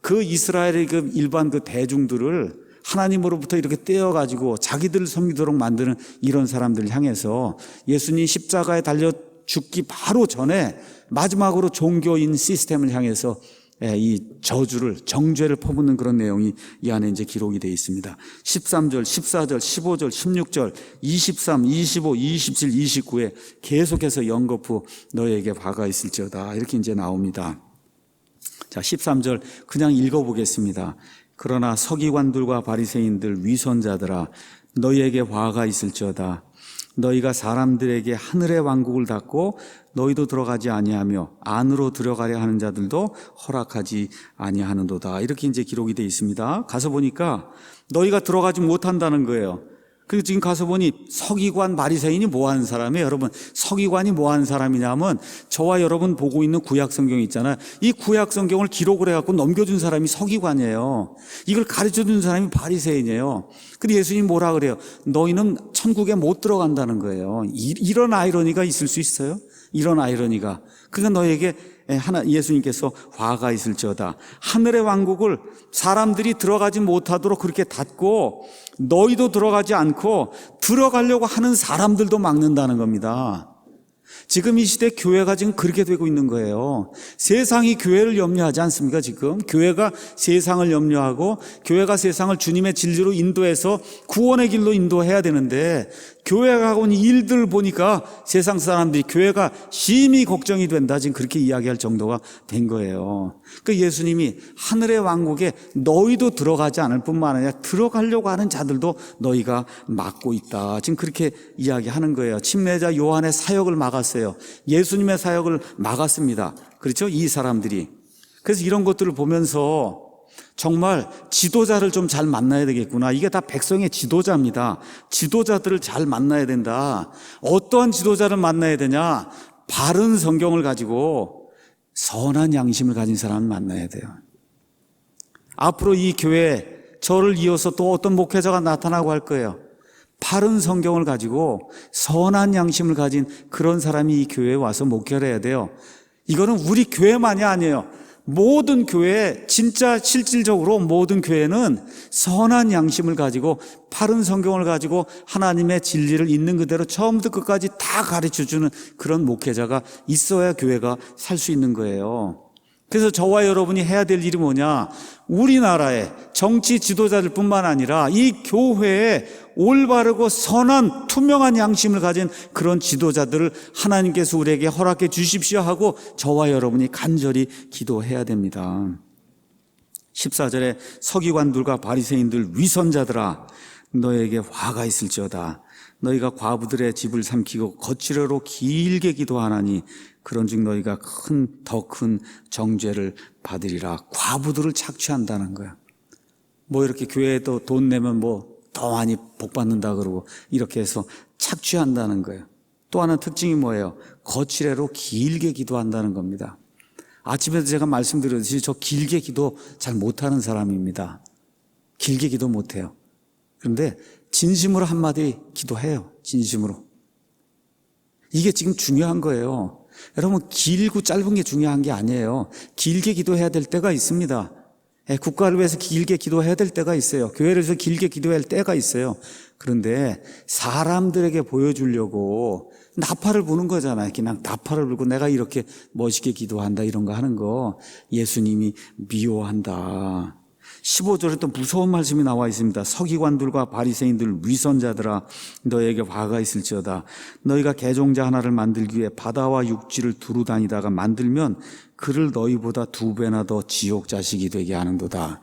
그 이스라엘의 그 일반 그 대중들을 하나님으로부터 이렇게 떼어가지고 자기들을 섬기도록 만드는 이런 사람들을 향해서 예수님 십자가에 달려 죽기 바로 전에 마지막으로 종교인 시스템을 향해서 이 저주를, 정죄를 퍼붓는 그런 내용이 이 안에 이제 기록이 되어 있습니다. 13절, 14절, 15절, 16절, 23, 25, 27, 29에 계속해서 연거푸 너에게 화가 있을지어다. 이렇게 이제 나옵니다. 자, 13절 그냥 읽어보겠습니다. 그러나 서기관들과 바리새인들, 위선자들아, 너희에게 화가 있을지어다. 너희가 사람들에게 하늘의 왕국을 닫고 너희도 들어가지 아니하며 안으로 들어가려 하는 자들도 허락하지 아니하는도다. 이렇게 이제 기록이 되어 있습니다. 가서 보니까 너희가 들어가지 못한다는 거예요. 그리고 지금 가서 보니 서기관 바리새인이 뭐 하는 사람이에요? 여러분, 서기관이 뭐 하는 사람이냐면 저와 여러분 보고 있는 구약 성경 있잖아요. 이 구약 성경을 기록을 해갖고 넘겨준 사람이 서기관이에요. 이걸 가르쳐준 사람이 바리새인이에요. 근데 예수님이 뭐라 그래요? 너희는 천국에 못 들어간다는 거예요. 이런 아이러니가 있을 수 있어요? 이런 아이러니가. 그러니까 너에게 예수님께서 화가 있을지어다. 하늘의 왕국을 사람들이 들어가지 못하도록 그렇게 닫고 너희도 들어가지 않고 들어가려고 하는 사람들도 막는다는 겁니다. 지금 이 시대 교회가 지금 그렇게 되고 있는 거예요. 세상이 교회를 염려하지 않습니까? 지금 교회가 세상을 염려하고 교회가 세상을 주님의 진리로 인도해서 구원의 길로 인도해야 되는데 교회가 하고 있는 일들을 보니까 세상 사람들이 교회가 심히 걱정이 된다, 지금 그렇게 이야기할 정도가 된 거예요. 그 예수님이 하늘의 왕국에 너희도 들어가지 않을 뿐만 아니라 들어가려고 하는 자들도 너희가 막고 있다, 지금 그렇게 이야기하는 거예요. 침례자 요한의 사역을 막았어요. 예수님의 사역을 막았습니다. 그렇죠? 이 사람들이. 그래서 이런 것들을 보면서 정말 지도자를 좀 잘 만나야 되겠구나. 이게 다 백성의 지도자입니다. 지도자들을 잘 만나야 된다. 어떠한 지도자를 만나야 되냐? 바른 성경을 가지고 선한 양심을 가진 사람을 만나야 돼요. 앞으로 이 교회에 저를 이어서 또 어떤 목회자가 나타나고 할 거예요. 바른 성경을 가지고 선한 양심을 가진 그런 사람이 이 교회에 와서 목회를 해야 돼요. 이거는 우리 교회만이 아니에요. 모든 교회, 진짜 실질적으로 모든 교회는 선한 양심을 가지고 바른 성경을 가지고 하나님의 진리를 있는 그대로 처음부터 끝까지 다 가르쳐주는 그런 목회자가 있어야 교회가 살 수 있는 거예요. 그래서 저와 여러분이 해야 될 일이 뭐냐? 우리나라의 정치 지도자들 뿐만 아니라 이 교회에 올바르고 선한 투명한 양심을 가진 그런 지도자들을 하나님께서 우리에게 허락해 주십시오 하고 저와 여러분이 간절히 기도해야 됩니다. 14절에 서기관들과 바리새인들 위선자들아 너에게 화가 있을지어다. 너희가 과부들의 집을 삼키고 거칠어로 길게 기도하나니 그런즉 너희가 더 큰 정죄를 받으리라. 과부들을 착취한다는 거야. 뭐 이렇게 교회에도 돈 내면 뭐 더 많이 복 받는다 그러고 이렇게 해서 착취한다는 거예요. 또 하나 특징이 뭐예요? 거칠어로 길게 기도한다는 겁니다. 아침에도 제가 말씀드렸듯이 저 길게 기도 잘 못하는 사람입니다. 길게 기도 못해요. 그런데 진심으로 한마디 기도해요. 진심으로. 이게 지금 중요한 거예요. 여러분, 길고 짧은 게 중요한 게 아니에요. 길게 기도해야 될 때가 있습니다. 국가를 위해서 길게 기도해야 될 때가 있어요. 교회를 위해서 길게 기도해야 할 때가 있어요. 그런데 사람들에게 보여주려고 나팔을 부는 거잖아요. 그냥 나팔을 불고 내가 이렇게 멋있게 기도한다 이런 거 하는 거 예수님이 미워한다. 15절에 또 무서운 말씀이 나와 있습니다. 서기관들과 바리새인들 위선자들아 너에게 화가 있을지어다. 너희가 개종자 하나를 만들기 위해 바다와 육지를 두루 다니다가 만들면 그를 너희보다 2배나 더 지옥 자식이 되게 하는도다.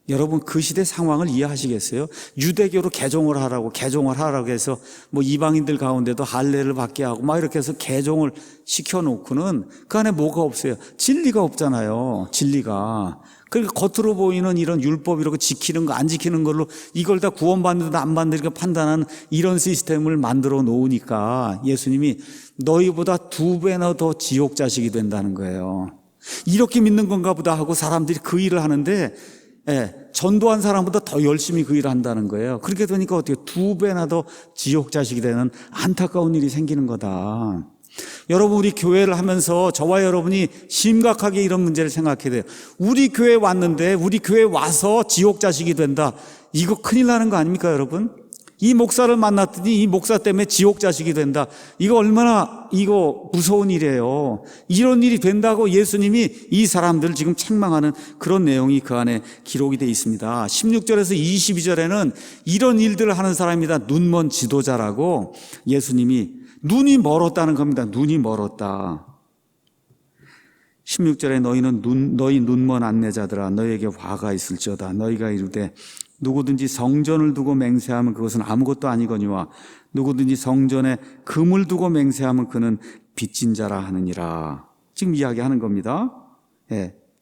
여러분, 그 시대 상황을 이해하시겠어요? 유대교로 개종을 하라고 해서 뭐 이방인들 가운데도 할례를 받게 하고 막 이렇게 해서 개종을 시켜놓고는 그 안에 뭐가 없어요? 진리가 없잖아요. 진리가. 그러니까 겉으로 보이는 이런 율법 이렇게 지키는 거 안 지키는 걸로 이걸 다 구원받는다 안 받는다 판단하는 이런 시스템을 만들어 놓으니까 예수님이 너희보다 2배나 더 지옥 자식이 된다는 거예요. 이렇게 믿는 건가 보다 하고 사람들이 그 일을 하는데 전도한 사람보다 더 열심히 그 일을 한다는 거예요. 그렇게 되니까 어떻게 2배나 더 지옥 자식이 되는 안타까운 일이 생기는 거다. 여러분, 우리 교회를 하면서 저와 여러분이 심각하게 이런 문제를 생각해야 돼요. 우리 교회에 왔는데 우리 교회에 와서 지옥 자식이 된다. 이거 큰일 나는 거 아닙니까, 여러분? 이 목사를 만났더니 이 목사 때문에 지옥 자식이 된다. 이거 얼마나 무서운 일이에요. 이런 일이 된다고 예수님이 이 사람들을 지금 책망하는 그런 내용이 그 안에 기록이 되어 있습니다. 16절에서 22절에는 이런 일들을 하는 사람이다. 눈먼 지도자라고 예수님이 눈이 멀었다는 겁니다. 눈이 멀었다. 16절에 너희 눈먼 안내자들아 너희에게 화가 있을지어다. 너희가 이르되 누구든지 성전을 두고 맹세하면 그것은 아무것도 아니거니와 누구든지 성전에 금을 두고 맹세하면 그는 빚진 자라 하느니라. 지금 이야기하는 겁니다.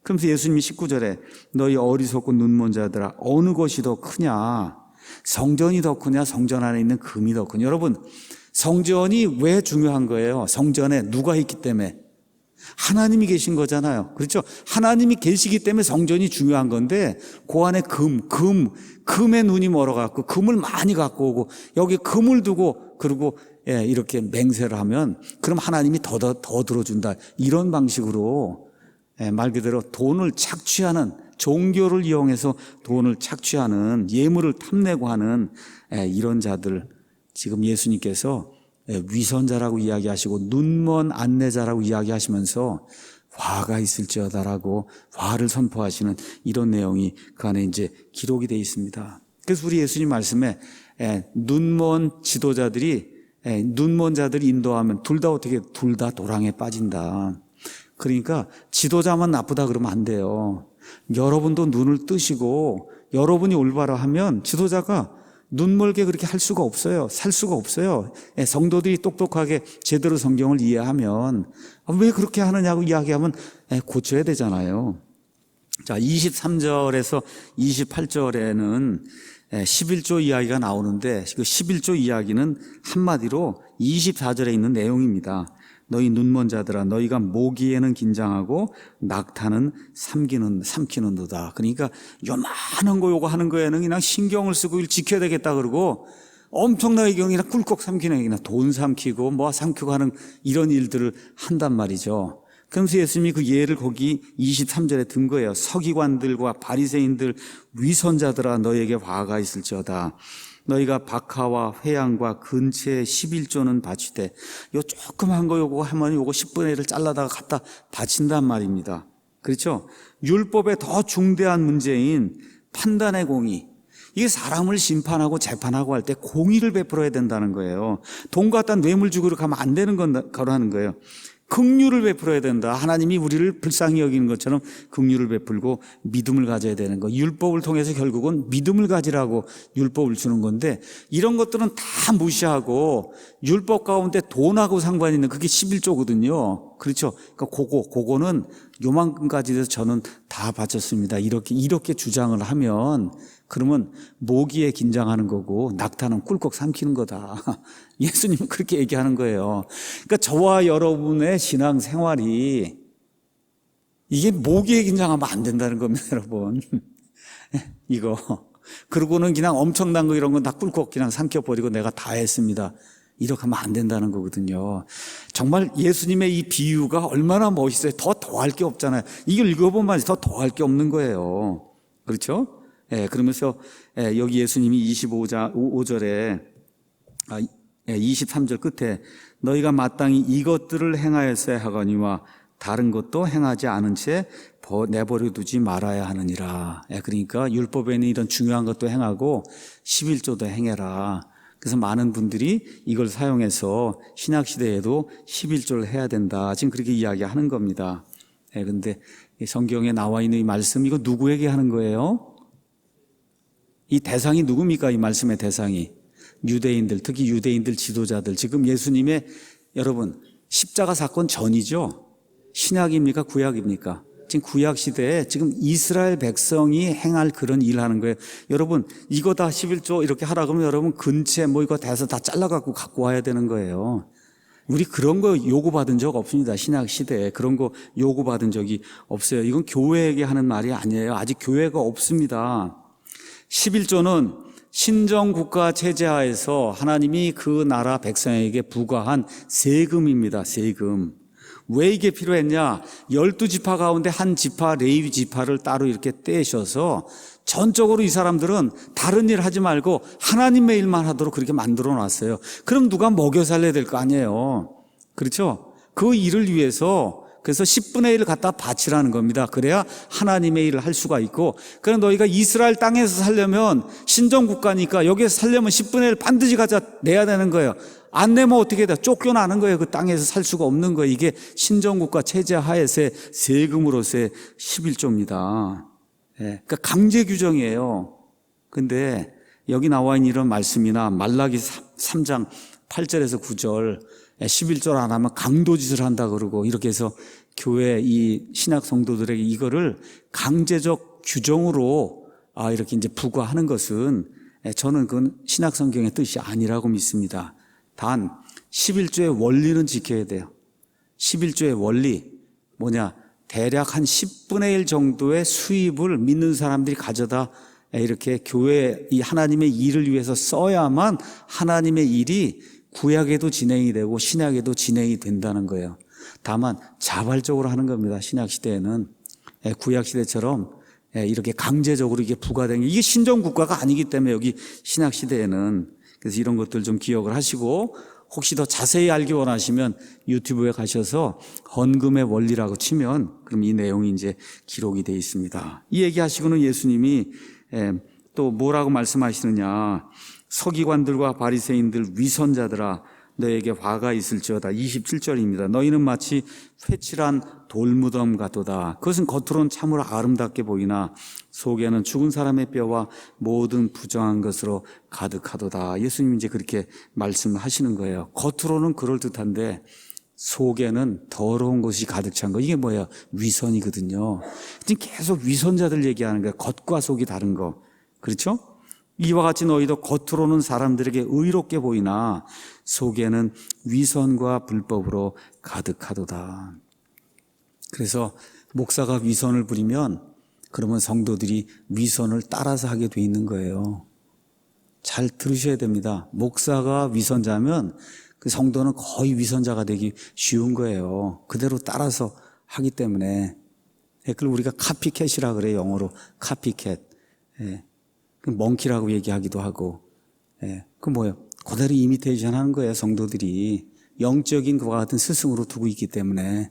그러면서 예수님이 19절에 너희 어리석고 눈먼 자들아 어느 것이 더 크냐? 성전이 더 크냐, 성전 안에 있는 금이 더 크냐. 여러분, 성전이 왜 중요한 거예요? 성전에 누가 있기 때문에? 하나님이 계신 거잖아요. 그렇죠? 하나님이 계시기 때문에 성전이 중요한 건데, 그 안에 금의 눈이 멀어갖고 금을 많이 갖고 오고, 여기 금을 두고, 그리고 이렇게 맹세를 하면, 그럼 하나님이 더 들어준다. 이런 방식으로 말 그대로 돈을 착취하는, 종교를 이용해서 돈을 착취하는, 예물을 탐내고 하는 이런 자들, 지금 예수님께서 위선자라고 이야기하시고 눈먼 안내자라고 이야기하시면서 화가 있을지어다라고 화를 선포하시는 이런 내용이 그 안에 이제 기록이 되어 있습니다. 그래서 우리 예수님 말씀에 눈먼 지도자들이, 눈먼 자들이 인도하면 둘 다 도랑에 빠진다. 그러니까 지도자만 나쁘다 그러면 안 돼요. 여러분도 눈을 뜨시고 여러분이 올바로 하면 지도자가 눈멀게 그렇게 할 수가 없어요. 살 수가 없어요. 성도들이 똑똑하게 제대로 성경을 이해하면 왜 그렇게 하느냐고 이야기하면 고쳐야 되잖아요. 자, 23절에서 28절에는 11조 이야기가 나오는데 그 11조 이야기는 한마디로 24절에 있는 내용입니다. 너희 눈먼 자들아, 너희가 모기에는 긴장하고 낙타는 삼키는도다. 그러니까 요만한 거 요거 하는 거에는 그냥 신경을 쓰고 일 지켜야 되겠다 그러고, 엄청나게 그냥 꿀꺽 삼키는, 그냥 돈 삼키고 뭐 삼키고 하는 이런 일들을 한단 말이죠. 그러면서 예수님이 그 예를 거기 23절에 든 거예요. 서기관들과 바리새인들, 위선자들아, 너희에게 화가 있을지어다. 너희가 박하와 회양과 근처에 11조는 바치되, 요 조그만 거 요거 하면 요거 10분의 1을 잘라다가 갖다 바친단 말입니다. 그렇죠? 율법의 더 중대한 문제인 판단의 공의, 이게 사람을 심판하고 재판하고 할 때 공의를 베풀어야 된다는 거예요. 돈 갖다 뇌물 주고 이렇게 하면 안 되는 거라는 거예요. 긍휼을 베풀어야 된다. 하나님이 우리를 불쌍히 여기는 것처럼 긍휼을 베풀고 믿음을 가져야 되는 거. 율법을 통해서 결국은 믿음을 가지라고 율법을 주는 건데, 이런 것들은 다 무시하고 율법 가운데 돈하고 상관 있는 그게 11조거든요. 그렇죠? 그러니까 그거는 요만큼까지 돼서 저는 다 바쳤습니다. 이렇게 주장을 하면, 그러면 모기에 긴장하는 거고 낙타는 꿀꺽 삼키는 거다. 예수님은 그렇게 얘기하는 거예요. 그러니까 저와 여러분의 신앙 생활이 이게 모기에 긴장하면 안 된다는 겁니다, 여러분. 이거. 그러고는 그냥 엄청난 거 이런 건 다 꿀꺽 그냥 삼켜버리고 내가 다 했습니다. 이렇게 하면 안 된다는 거거든요. 정말 예수님의 이 비유가 얼마나 멋있어요. 더 할 게 없잖아요. 이걸 읽어보면 더 할 게 없는 거예요. 그렇죠? 그러면서 여기 예수님이 25절에 23절 끝에 너희가 마땅히 이것들을 행하였어야 하거니와 다른 것도 행하지 않은 채 내버려 두지 말아야 하느니라. 그러니까 율법에 있는 이런 중요한 것도 행하고 11조도 행해라. 그래서 많은 분들이 이걸 사용해서 신약시대에도 11조를 해야 된다. 지금 그렇게 이야기하는 겁니다. 그런데 성경에 나와 있는 이 말씀, 이거 누구에게 하는 거예요? 이 대상이 누굽니까? 이 말씀의 대상이 유대인들, 특히 유대인들 지도자들. 지금 예수님의, 여러분, 십자가 사건 전이죠? 신약입니까? 구약입니까? 지금 구약 시대에 지금 이스라엘 백성이 행할 그런 일을 하는 거예요. 여러분, 이거 다 11조 이렇게 하라 그러면 여러분 근체 뭐 이거 다 해서 다 잘라갖고 갖고 와야 되는 거예요. 우리 그런 거 요구받은 적 없습니다. 신약 시대에 그런 거 요구받은 적이 없어요. 이건 교회에게 하는 말이 아니에요. 아직 교회가 없습니다. 11조는 신정국가 체제하에서 하나님이 그 나라 백성에게 부과한 세금입니다. 세금. 왜 이게 필요했냐? 12지파 가운데 한 지파, 레위 지파를 따로 이렇게 떼셔서 전적으로 이 사람들은 다른 일 하지 말고 하나님의 일만 하도록 그렇게 만들어 놨어요. 그럼 누가 먹여 살려야 될 거 아니에요. 그렇죠? 그 일을 위해서 그래서 10분의 1을 갖다 바치라는 겁니다. 그래야 하나님의 일을 할 수가 있고, 그럼 너희가 이스라엘 땅에서 살려면 신정국가니까 여기에서 살려면 10분의 1 반드시 갖다 내야 되는 거예요. 안 내면 어떻게 돼? 쫓겨나는 거예요. 그 땅에서 살 수가 없는 거예요. 이게 신정국가 체제 하에서의 세금으로서의 11조입니다. 그러니까 강제 규정이에요. 근데 여기 나와 있는 이런 말씀이나 말라기 3장 8절에서 9절 11절 안 하면 강도짓을 한다 그러고 이렇게 해서 교회 이 신약 성도들에게 이거를 강제적 규정으로 이렇게 이제 부과하는 것은 저는 그건 신약 성경의 뜻이 아니라고 믿습니다. 단 11조의 원리는 지켜야 돼요. 11조의 원리 뭐냐? 대략 한 10분의 1 정도의 수입을 믿는 사람들이 가져다 이렇게 교회 이 하나님의 일을 위해서 써야만 하나님의 일이 구약에도 진행이 되고 신약에도 진행이 된다는 거예요. 다만 자발적으로 하는 겁니다. 신약 시대에는 구약 시대처럼 이렇게 강제적으로 이게 부과된 게 이게 신정 국가가 아니기 때문에 여기 신약 시대에는 그래서 이런 것들 좀 기억을 하시고 혹시 더 자세히 알기 원하시면 유튜브에 가셔서 헌금의 원리라고 치면 그럼 이 내용이 이제 기록이 되어 있습니다. 이 얘기하시고는 예수님이 또 뭐라고 말씀하시느냐? 서기관들과 바리새인들 위선자들아 너에게 화가 있을지어다. 27절입니다. 너희는 마치 회칠한 돌무덤 같도다. 그것은 겉으로는 참으로 아름답게 보이나 속에는 죽은 사람의 뼈와 모든 부정한 것으로 가득하도다. 예수님이 이제 그렇게 말씀하시는 거예요. 겉으로는 그럴듯한데 속에는 더러운 것이 가득 찬 거. 이게 뭐예요? 위선이거든요. 계속 위선자들 얘기하는 거예요. 겉과 속이 다른 거. 그렇죠? 이와 같이 너희도 겉으로는 사람들에게 의롭게 보이나 속에는 위선과 불법으로 가득하도다. 그래서 목사가 위선을 부리면 그러면 성도들이 위선을 따라서 하게 돼 있는 거예요. 잘 들으셔야 됩니다. 목사가 위선자면 그 성도는 거의 위선자가 되기 쉬운 거예요. 그대로 따라서 하기 때문에. 그걸 우리가 카피캣이라 그래요. 영어로 카피캣. 멍키라고 얘기하기도 하고. 그 뭐예요? 그대로 이미테이션 하는 거예요. 성도들이 영적인 그와 같은 스승으로 두고 있기 때문에.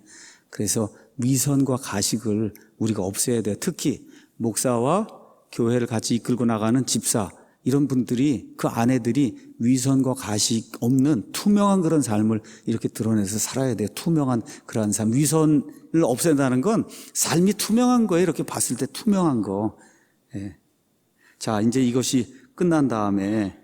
그래서 위선과 가식을 우리가 없애야 돼요. 특히 목사와 교회를 같이 이끌고 나가는 집사 이런 분들이 그 아내들이 위선과 가식 없는 투명한 그런 삶을 이렇게 드러내서 살아야 돼요. 투명한 그런 삶. 위선을 없앤다는 건 삶이 투명한 거예요. 이렇게 봤을 때 투명한 거. 자, 이제 이것이 끝난 다음에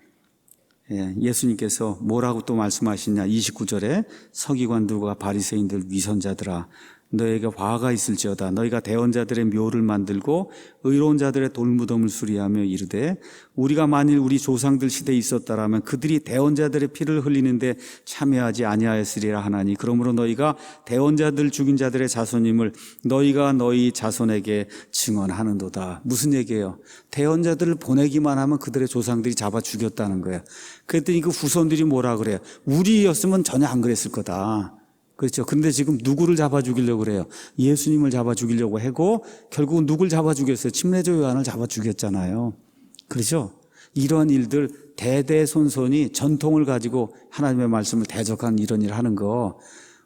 예수님께서 뭐라고 또 말씀하시냐? 29절에 서기관들과 바리새인들 위선자들아 너에게 화가 있을지어다. 너희가 대언자들의 묘를 만들고 의로운 자들의 돌무덤을 수리하며 이르되 우리가 만일 우리 조상들 시대에 있었다라면 그들이 대언자들의 피를 흘리는데 참여하지 아니하였으리라 하나니 그러므로 너희가 대언자들 죽인 자들의 자손임을 너희가 너희 자손에게 증언하는도다. 무슨 얘기예요? 대언자들을 보내기만 하면 그들의 조상들이 잡아 죽였다는 거예요. 그랬더니 그 후손들이 뭐라 그래요? 우리였으면 전혀 안 그랬을 거다. 그렇죠. 근데 지금 누구를 잡아 죽이려고 그래요? 예수님을 잡아 죽이려고 하고 결국은 누굴 잡아 죽였어요? 침례자 요한을 잡아 죽였잖아요. 그렇죠? 이러한 일들 대대손손이 전통을 가지고 하나님의 말씀을 대적하는 이런 일을 하는 거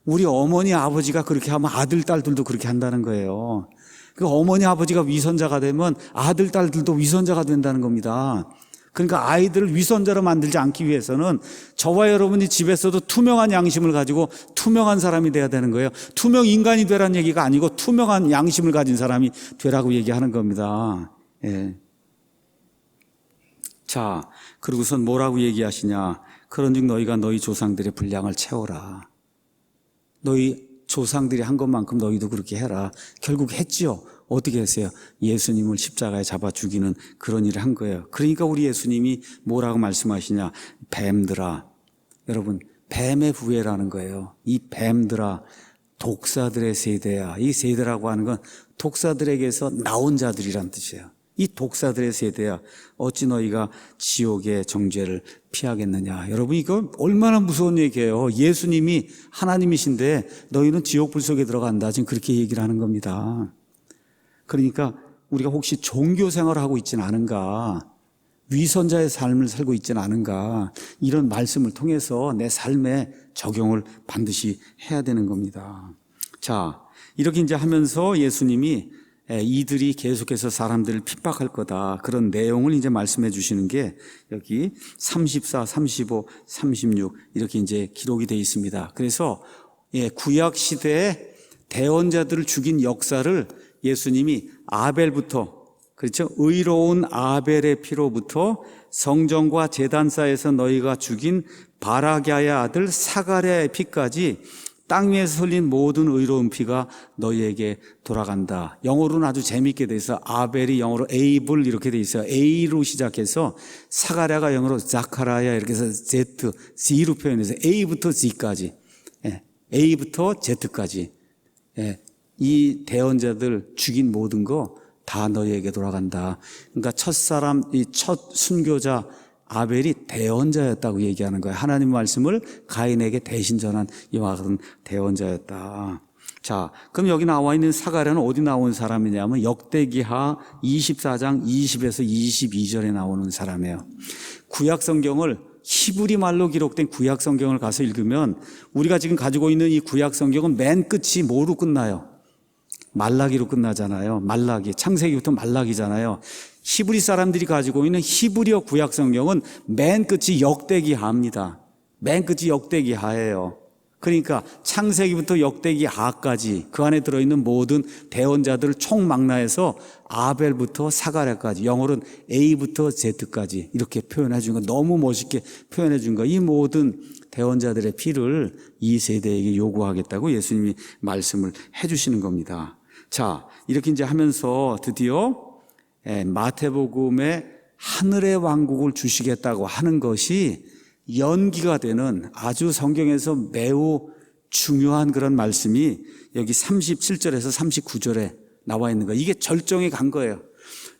우리 어머니 아버지가 그렇게 하면 아들 딸들도 그렇게 한다는 거예요. 그 어머니 아버지가 위선자가 되면 아들 딸들도 위선자가 된다는 겁니다. 그러니까 아이들을 위선자로 만들지 않기 위해서는 저와 여러분이 집에서도 투명한 양심을 가지고 투명한 사람이 돼야 되는 거예요. 투명 인간이 되라는 얘기가 아니고 투명한 양심을 가진 사람이 되라고 얘기하는 겁니다. 자, 그러고선 뭐라고 얘기하시냐? 그런즉 너희가 너희 조상들의 분량을 채워라. 너희 조상들이 한 것만큼 너희도 그렇게 해라. 결국 했지요. 어떻게 했어요? 예수님을 십자가에 잡아 죽이는 그런 일을 한 거예요. 그러니까 우리 예수님이 뭐라고 말씀하시냐? 뱀들아. 여러분, 뱀의 후예라는 거예요. 이 뱀들아, 독사들의 세대야. 이 세대라고 하는 건 독사들에게서 나온 자들이란 뜻이에요. 이 독사들의 세대야. 어찌 너희가 지옥의 정죄를 피하겠느냐. 여러분, 이거 얼마나 무서운 얘기예요. 예수님이 하나님이신데 너희는 지옥 불 속에 들어간다. 지금 그렇게 얘기를 하는 겁니다. 그러니까 우리가 혹시 종교 생활을 하고 있지는 않은가, 위선자의 삶을 살고 있지는 않은가, 이런 말씀을 통해서 내 삶에 적용을 반드시 해야 되는 겁니다. 자, 이렇게 이제 하면서 예수님이 이들이 계속해서 사람들을 핍박할 거다, 그런 내용을 이제 말씀해 주시는 게 여기 34, 35, 36 이렇게 이제 기록이 되어 있습니다. 그래서 구약 시대에 대언자들을 죽인 역사를 예수님이 아벨부터, 그렇죠? 의로운 아벨의 피로부터 성전과 제단사에서 너희가 죽인 바라기아의 아들 사가랴의 피까지 땅 위에서 흘린 모든 의로운 피가 너희에게 돌아간다. 영어로는 아주 재미있게 돼 있어. 아벨이 영어로 에이블 이렇게 돼 있어요. A로 시작해서 사가랴가 영어로 자카라야 이렇게 해서 Z, Z로 표현해서 A부터 Z까지, A부터 Z까지, 이 대언자들 죽인 모든 거 다 너희에게 돌아간다. 그러니까 첫사람, 이 첫 순교자 아벨이 대언자였다고 얘기하는 거예요. 하나님 말씀을 가인에게 대신 전한 이와 같은 대언자였다. 자, 그럼 여기 나와 있는 사가랴는 어디 나온 사람이냐면 역대기하 24장 20에서 22절에 나오는 사람이에요. 구약 성경을 히브리 말로 기록된 구약 성경을 가서 읽으면 우리가 지금 가지고 있는 이 구약 성경은 맨 끝이 뭐로 끝나요? 말라기로 끝나잖아요. 말라기, 창세기부터 말라기잖아요. 히브리 사람들이 가지고 있는 히브리어 구약 성경은 맨 끝이 역대기하입니다. 맨 끝이 역대기하예요. 그러니까 창세기부터 역대기하까지 그 안에 들어있는 모든 대언자들을 총망라해서 아벨부터 사가랴까지, 영어로는 A부터 Z까지 이렇게 표현해 준 거, 너무 멋있게 표현해 준 거. 이 모든 대언자들의 피를 이 세대에게 요구하겠다고 예수님이 말씀을 해 주시는 겁니다. 자, 이렇게 이제 하면서 드디어 마태복음에 하늘의 왕국을 주시겠다고 하는 것이 연기가 되는 아주 성경에서 매우 중요한 그런 말씀이 여기 37절에서 39절에 나와 있는 거예요. 이게 절정에 간 거예요.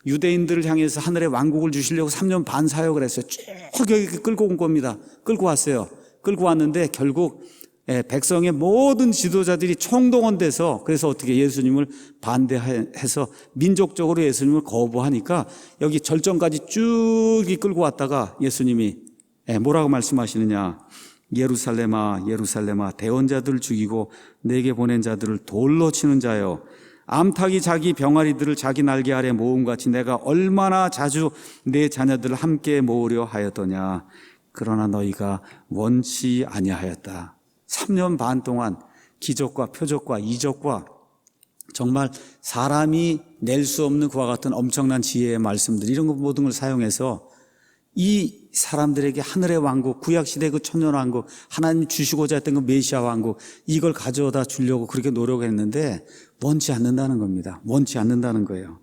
유대인들을 향해서 하늘의 왕국을 주시려고 3년 반 사역을 했어요. 쭉 여기 끌고 온 겁니다. 끌고 왔어요. 끌고 왔는데 결국 백성의 모든 지도자들이 총동원돼서, 그래서 어떻게 예수님을 반대해서 민족적으로 예수님을 거부하니까 여기 절정까지 쭉 끌고 왔다가 예수님이 뭐라고 말씀하시느냐. 예루살렘아 예루살렘아 대언자들을 죽이고 내게 보낸 자들을 돌로 치는 자여, 암탉이 자기 병아리들을 자기 날개 아래 모음같이 내가 얼마나 자주 내 자녀들을 함께 모으려 하였더냐. 그러나 너희가 원치 아니하였다. 3년 반 동안 기적과 표적과 이적과 정말 사람이 낼 수 없는 그와 같은 엄청난 지혜의 말씀들, 이런 것 모든 걸 사용해서 이 사람들에게 하늘의 왕국, 구약시대 그 천년왕국, 하나님 주시고자 했던 그 메시아 왕국, 이걸 가져다 주려고 그렇게 노력했는데 원치 않는다는 겁니다. 원치 않는다는 거예요.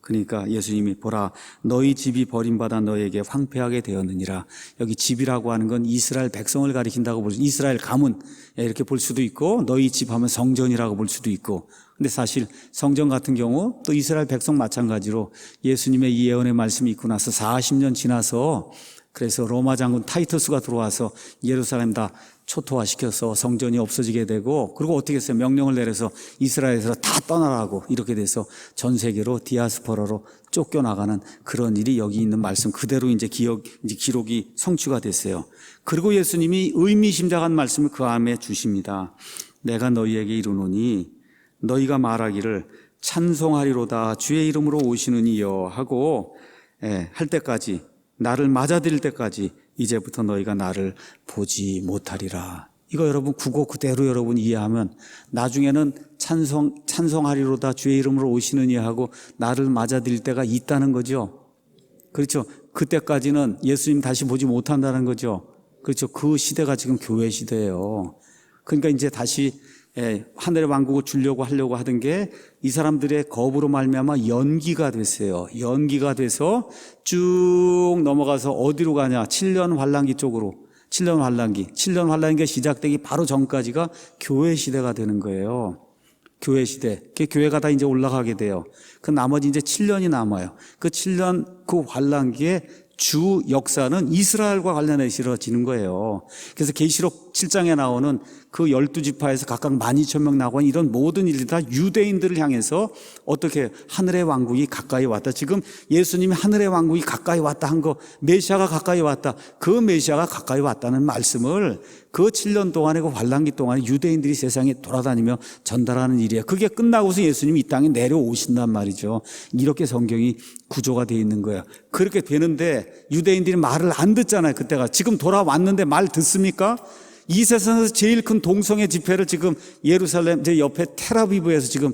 그러니까 예수님이 보라 너희 집이 버림받아 너에게 황폐하게 되었느니라. 여기 집이라고 하는 건 이스라엘 백성을 가리킨다고 볼 수, 이스라엘 가문 이렇게 볼 수도 있고, 너희 집 하면 성전이라고 볼 수도 있고. 근데 사실 성전 같은 경우 또 이스라엘 백성 마찬가지로 예수님의 이 예언의 말씀이 있고 나서 40년 지나서, 그래서 로마 장군 타이터스가 들어와서 예루살렘 다 초토화시켜서 성전이 없어지게 되고, 그리고 어떻게 했어요? 명령을 내려서 이스라엘에서 다 떠나라고, 이렇게 돼서 전 세계로 디아스포라로 쫓겨나가는 그런 일이 여기 있는 말씀 그대로 이제 기록이 성취가 됐어요. 그리고 예수님이 의미심장한 말씀을 그 다음에 주십니다. 내가 너희에게 이르노니 너희가 말하기를 찬송하리로다 주의 이름으로 오시는 이여 하고 할 때까지, 나를 맞아들일 때까지 이제부터 너희가 나를 보지 못하리라. 이거 여러분 국어 그대로 여러분 이해하면 나중에는 찬송하리로다 주의 이름으로 오시느니 하고 나를 맞아들일 때가 있다는 거죠. 그렇죠. 그때까지는 예수님 다시 보지 못한다는 거죠. 그렇죠. 그 시대가 지금 교회 시대예요. 그러니까 이제 다시 하늘의 왕국을 주려고 하려고 하던 게 이 사람들의 거부로 말미암아 연기가 됐어요. 연기가 돼서 쭉 넘어가서 어디로 가냐? 7년 환란기 쪽으로. 7년 환란기가 시작되기 바로 전까지가 교회 시대가 되는 거예요. 교회 시대. 교회가 다 이제 올라가게 돼요. 그 나머지 이제 7년이 남아요. 그 7년 그 환란기에 주 역사는 이스라엘과 관련해서 이루어지는 거예요. 그래서 계시록 7장에 나오는 그 12지파에서 각각 12,000명 나고 이런 모든 일들이 다 유대인들을 향해서 어떻게 하늘의 왕국이 가까이 왔다. 지금 예수님이 하늘의 왕국이 가까이 왔다 한 거, 메시아가 가까이 왔다. 그 메시아가 가까이 왔다는 말씀을 그 7년 동안의 그 환란기 동안에 유대인들이 세상에 돌아다니며 전달하는 일이에요. 그게 끝나고서 예수님이 이 땅에 내려오신단 말이죠. 이렇게 성경이 구조가 되어 있는 거예요. 그렇게 되는데 유대인들이 말을 안 듣잖아요. 그때가. 지금 돌아왔는데 말 듣습니까? 이 세상에서 제일 큰 동성애 집회를 지금 예루살렘 제 옆에 텔아비브에서 지금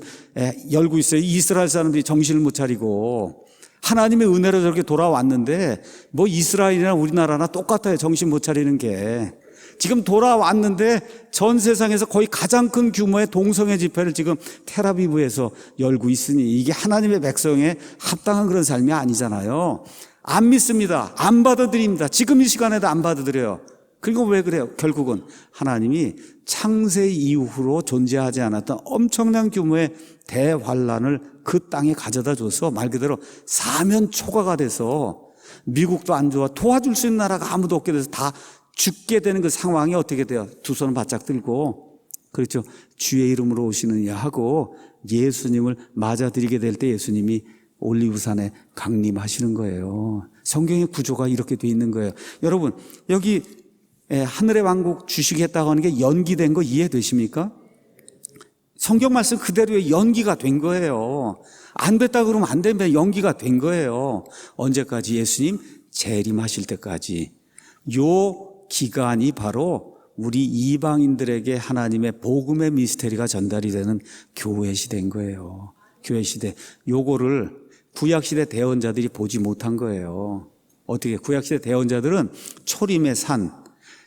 열고 있어요. 이스라엘 사람들이 정신을 못 차리고 하나님의 은혜로 저렇게 돌아왔는데 뭐 이스라엘이나 우리나라나 똑같아요. 정신 못 차리는 게. 지금 돌아왔는데 전 세상에서 거의 가장 큰 규모의 동성애 집회를 지금 텔아비브에서 열고 있으니 이게 하나님의 백성에 합당한 그런 삶이 아니잖아요. 안 믿습니다. 안 받아들입니다. 지금 이 시간에도 안 받아들여요. 그리고 왜 그래요? 결국은 하나님이 창세 이후로 존재하지 않았던 엄청난 규모의 대환란을 그 땅에 가져다 줘서 말 그대로 사면 초가가 돼서 미국도 안 좋아 도와줄 수 있는 나라가 아무도 없게 돼서 다 죽게 되는 그 상황이 어떻게 돼요? 두 손을 바짝 들고 그렇죠. 주의 이름으로 오시느냐 하고 예수님을 맞아들이게 될 때 예수님이 올리브산에 강림하시는 거예요. 성경의 구조가 이렇게 돼 있는 거예요. 여러분 여기 하늘의 왕국 주시겠다고 하는 게 연기된 거 이해되십니까? 성경 말씀 그대로의 연기가 된 거예요. 안 됐다 그러면 안 되면 연기가 된 거예요. 언제까지? 예수님 재림하실 때까지. 요 기간이 바로 우리 이방인들에게 하나님의 복음의 미스테리가 전달이 되는 교회 시대인 거예요. 교회 시대. 요거를 구약시대 대언자들이 보지 못한 거예요. 어떻게? 구약시대 대언자들은 초림의 산,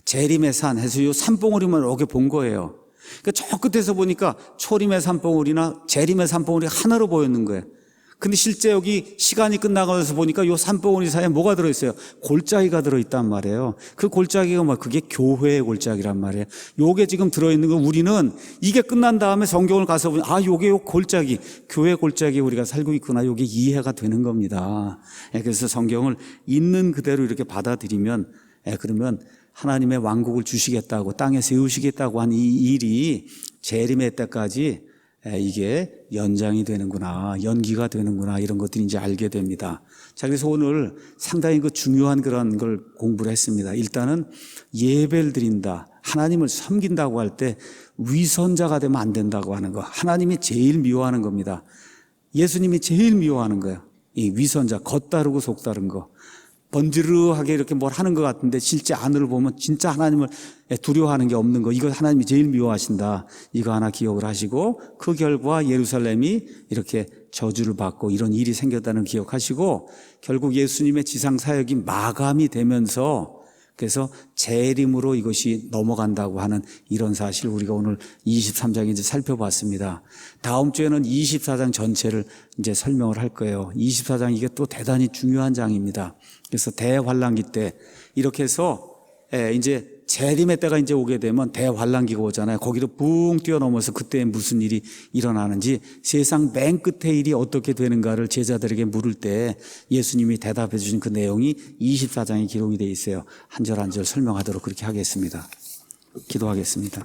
재림의 산 해서 요 산봉우리만 이렇게 본 거예요. 그러니까 저 끝에서 보니까 초림의 산봉우리나 재림의 산봉우리가 하나로 보였는 거예요. 근데 실제 여기 시간이 끝나가면서 보니까 요 산봉우리 사이에 뭐가 들어있어요? 골짜기가 들어있단 말이에요. 그 골짜기가 그게 교회의 골짜기란 말이에요. 요게 지금 들어있는 거 우리는 이게 끝난 다음에 성경을 가서 보면 요게 요 골짜기, 교회 골짜기에 우리가 살고 있구나. 요게 이해가 되는 겁니다. 그래서 성경을 있는 그대로 이렇게 받아들이면 그러면 하나님의 왕국을 주시겠다고 땅에 세우시겠다고 한 이 일이 재림의 때까지 이게 연장이 되는구나, 연기가 되는구나 이런 것들이 이제 알게 됩니다. 자, 그래서 오늘 상당히 그 중요한 그런 걸 공부를 했습니다. 일단은 예배를 드린다, 하나님을 섬긴다고 할 때 위선자가 되면 안 된다고 하는 거, 하나님이 제일 미워하는 겁니다. 예수님이 제일 미워하는 거예요. 이 위선자, 겉다르고 속다른 거. 번지르하게 이렇게 뭘 하는 것 같은데 실제 안을 보면 진짜 하나님을 두려워하는 게 없는 거, 이거 하나님이 제일 미워하신다. 이거 하나 기억을 하시고 그 결과 예루살렘이 이렇게 저주를 받고 이런 일이 생겼다는 기억하시고 결국 예수님의 지상 사역이 마감이 되면서 그래서 재림으로 이것이 넘어간다고 하는 이런 사실 우리가 오늘 23장 이제 살펴봤습니다. 다음 주에는 24장 전체를 이제 설명을 할 거예요. 24장 이게 또 대단히 중요한 장입니다. 그래서 대환란기 때 이렇게 해서 이제 재림의 때가 이제 오게 되면 대환란기가 오잖아요. 거기를 붕 뛰어넘어서 그때 무슨 일이 일어나는지 세상 맨 끝의 일이 어떻게 되는가를 제자들에게 물을 때 예수님이 대답해 주신 그 내용이 24장에 기록이 되어 있어요. 한 절 한 절 설명하도록 그렇게 하겠습니다. 기도하겠습니다.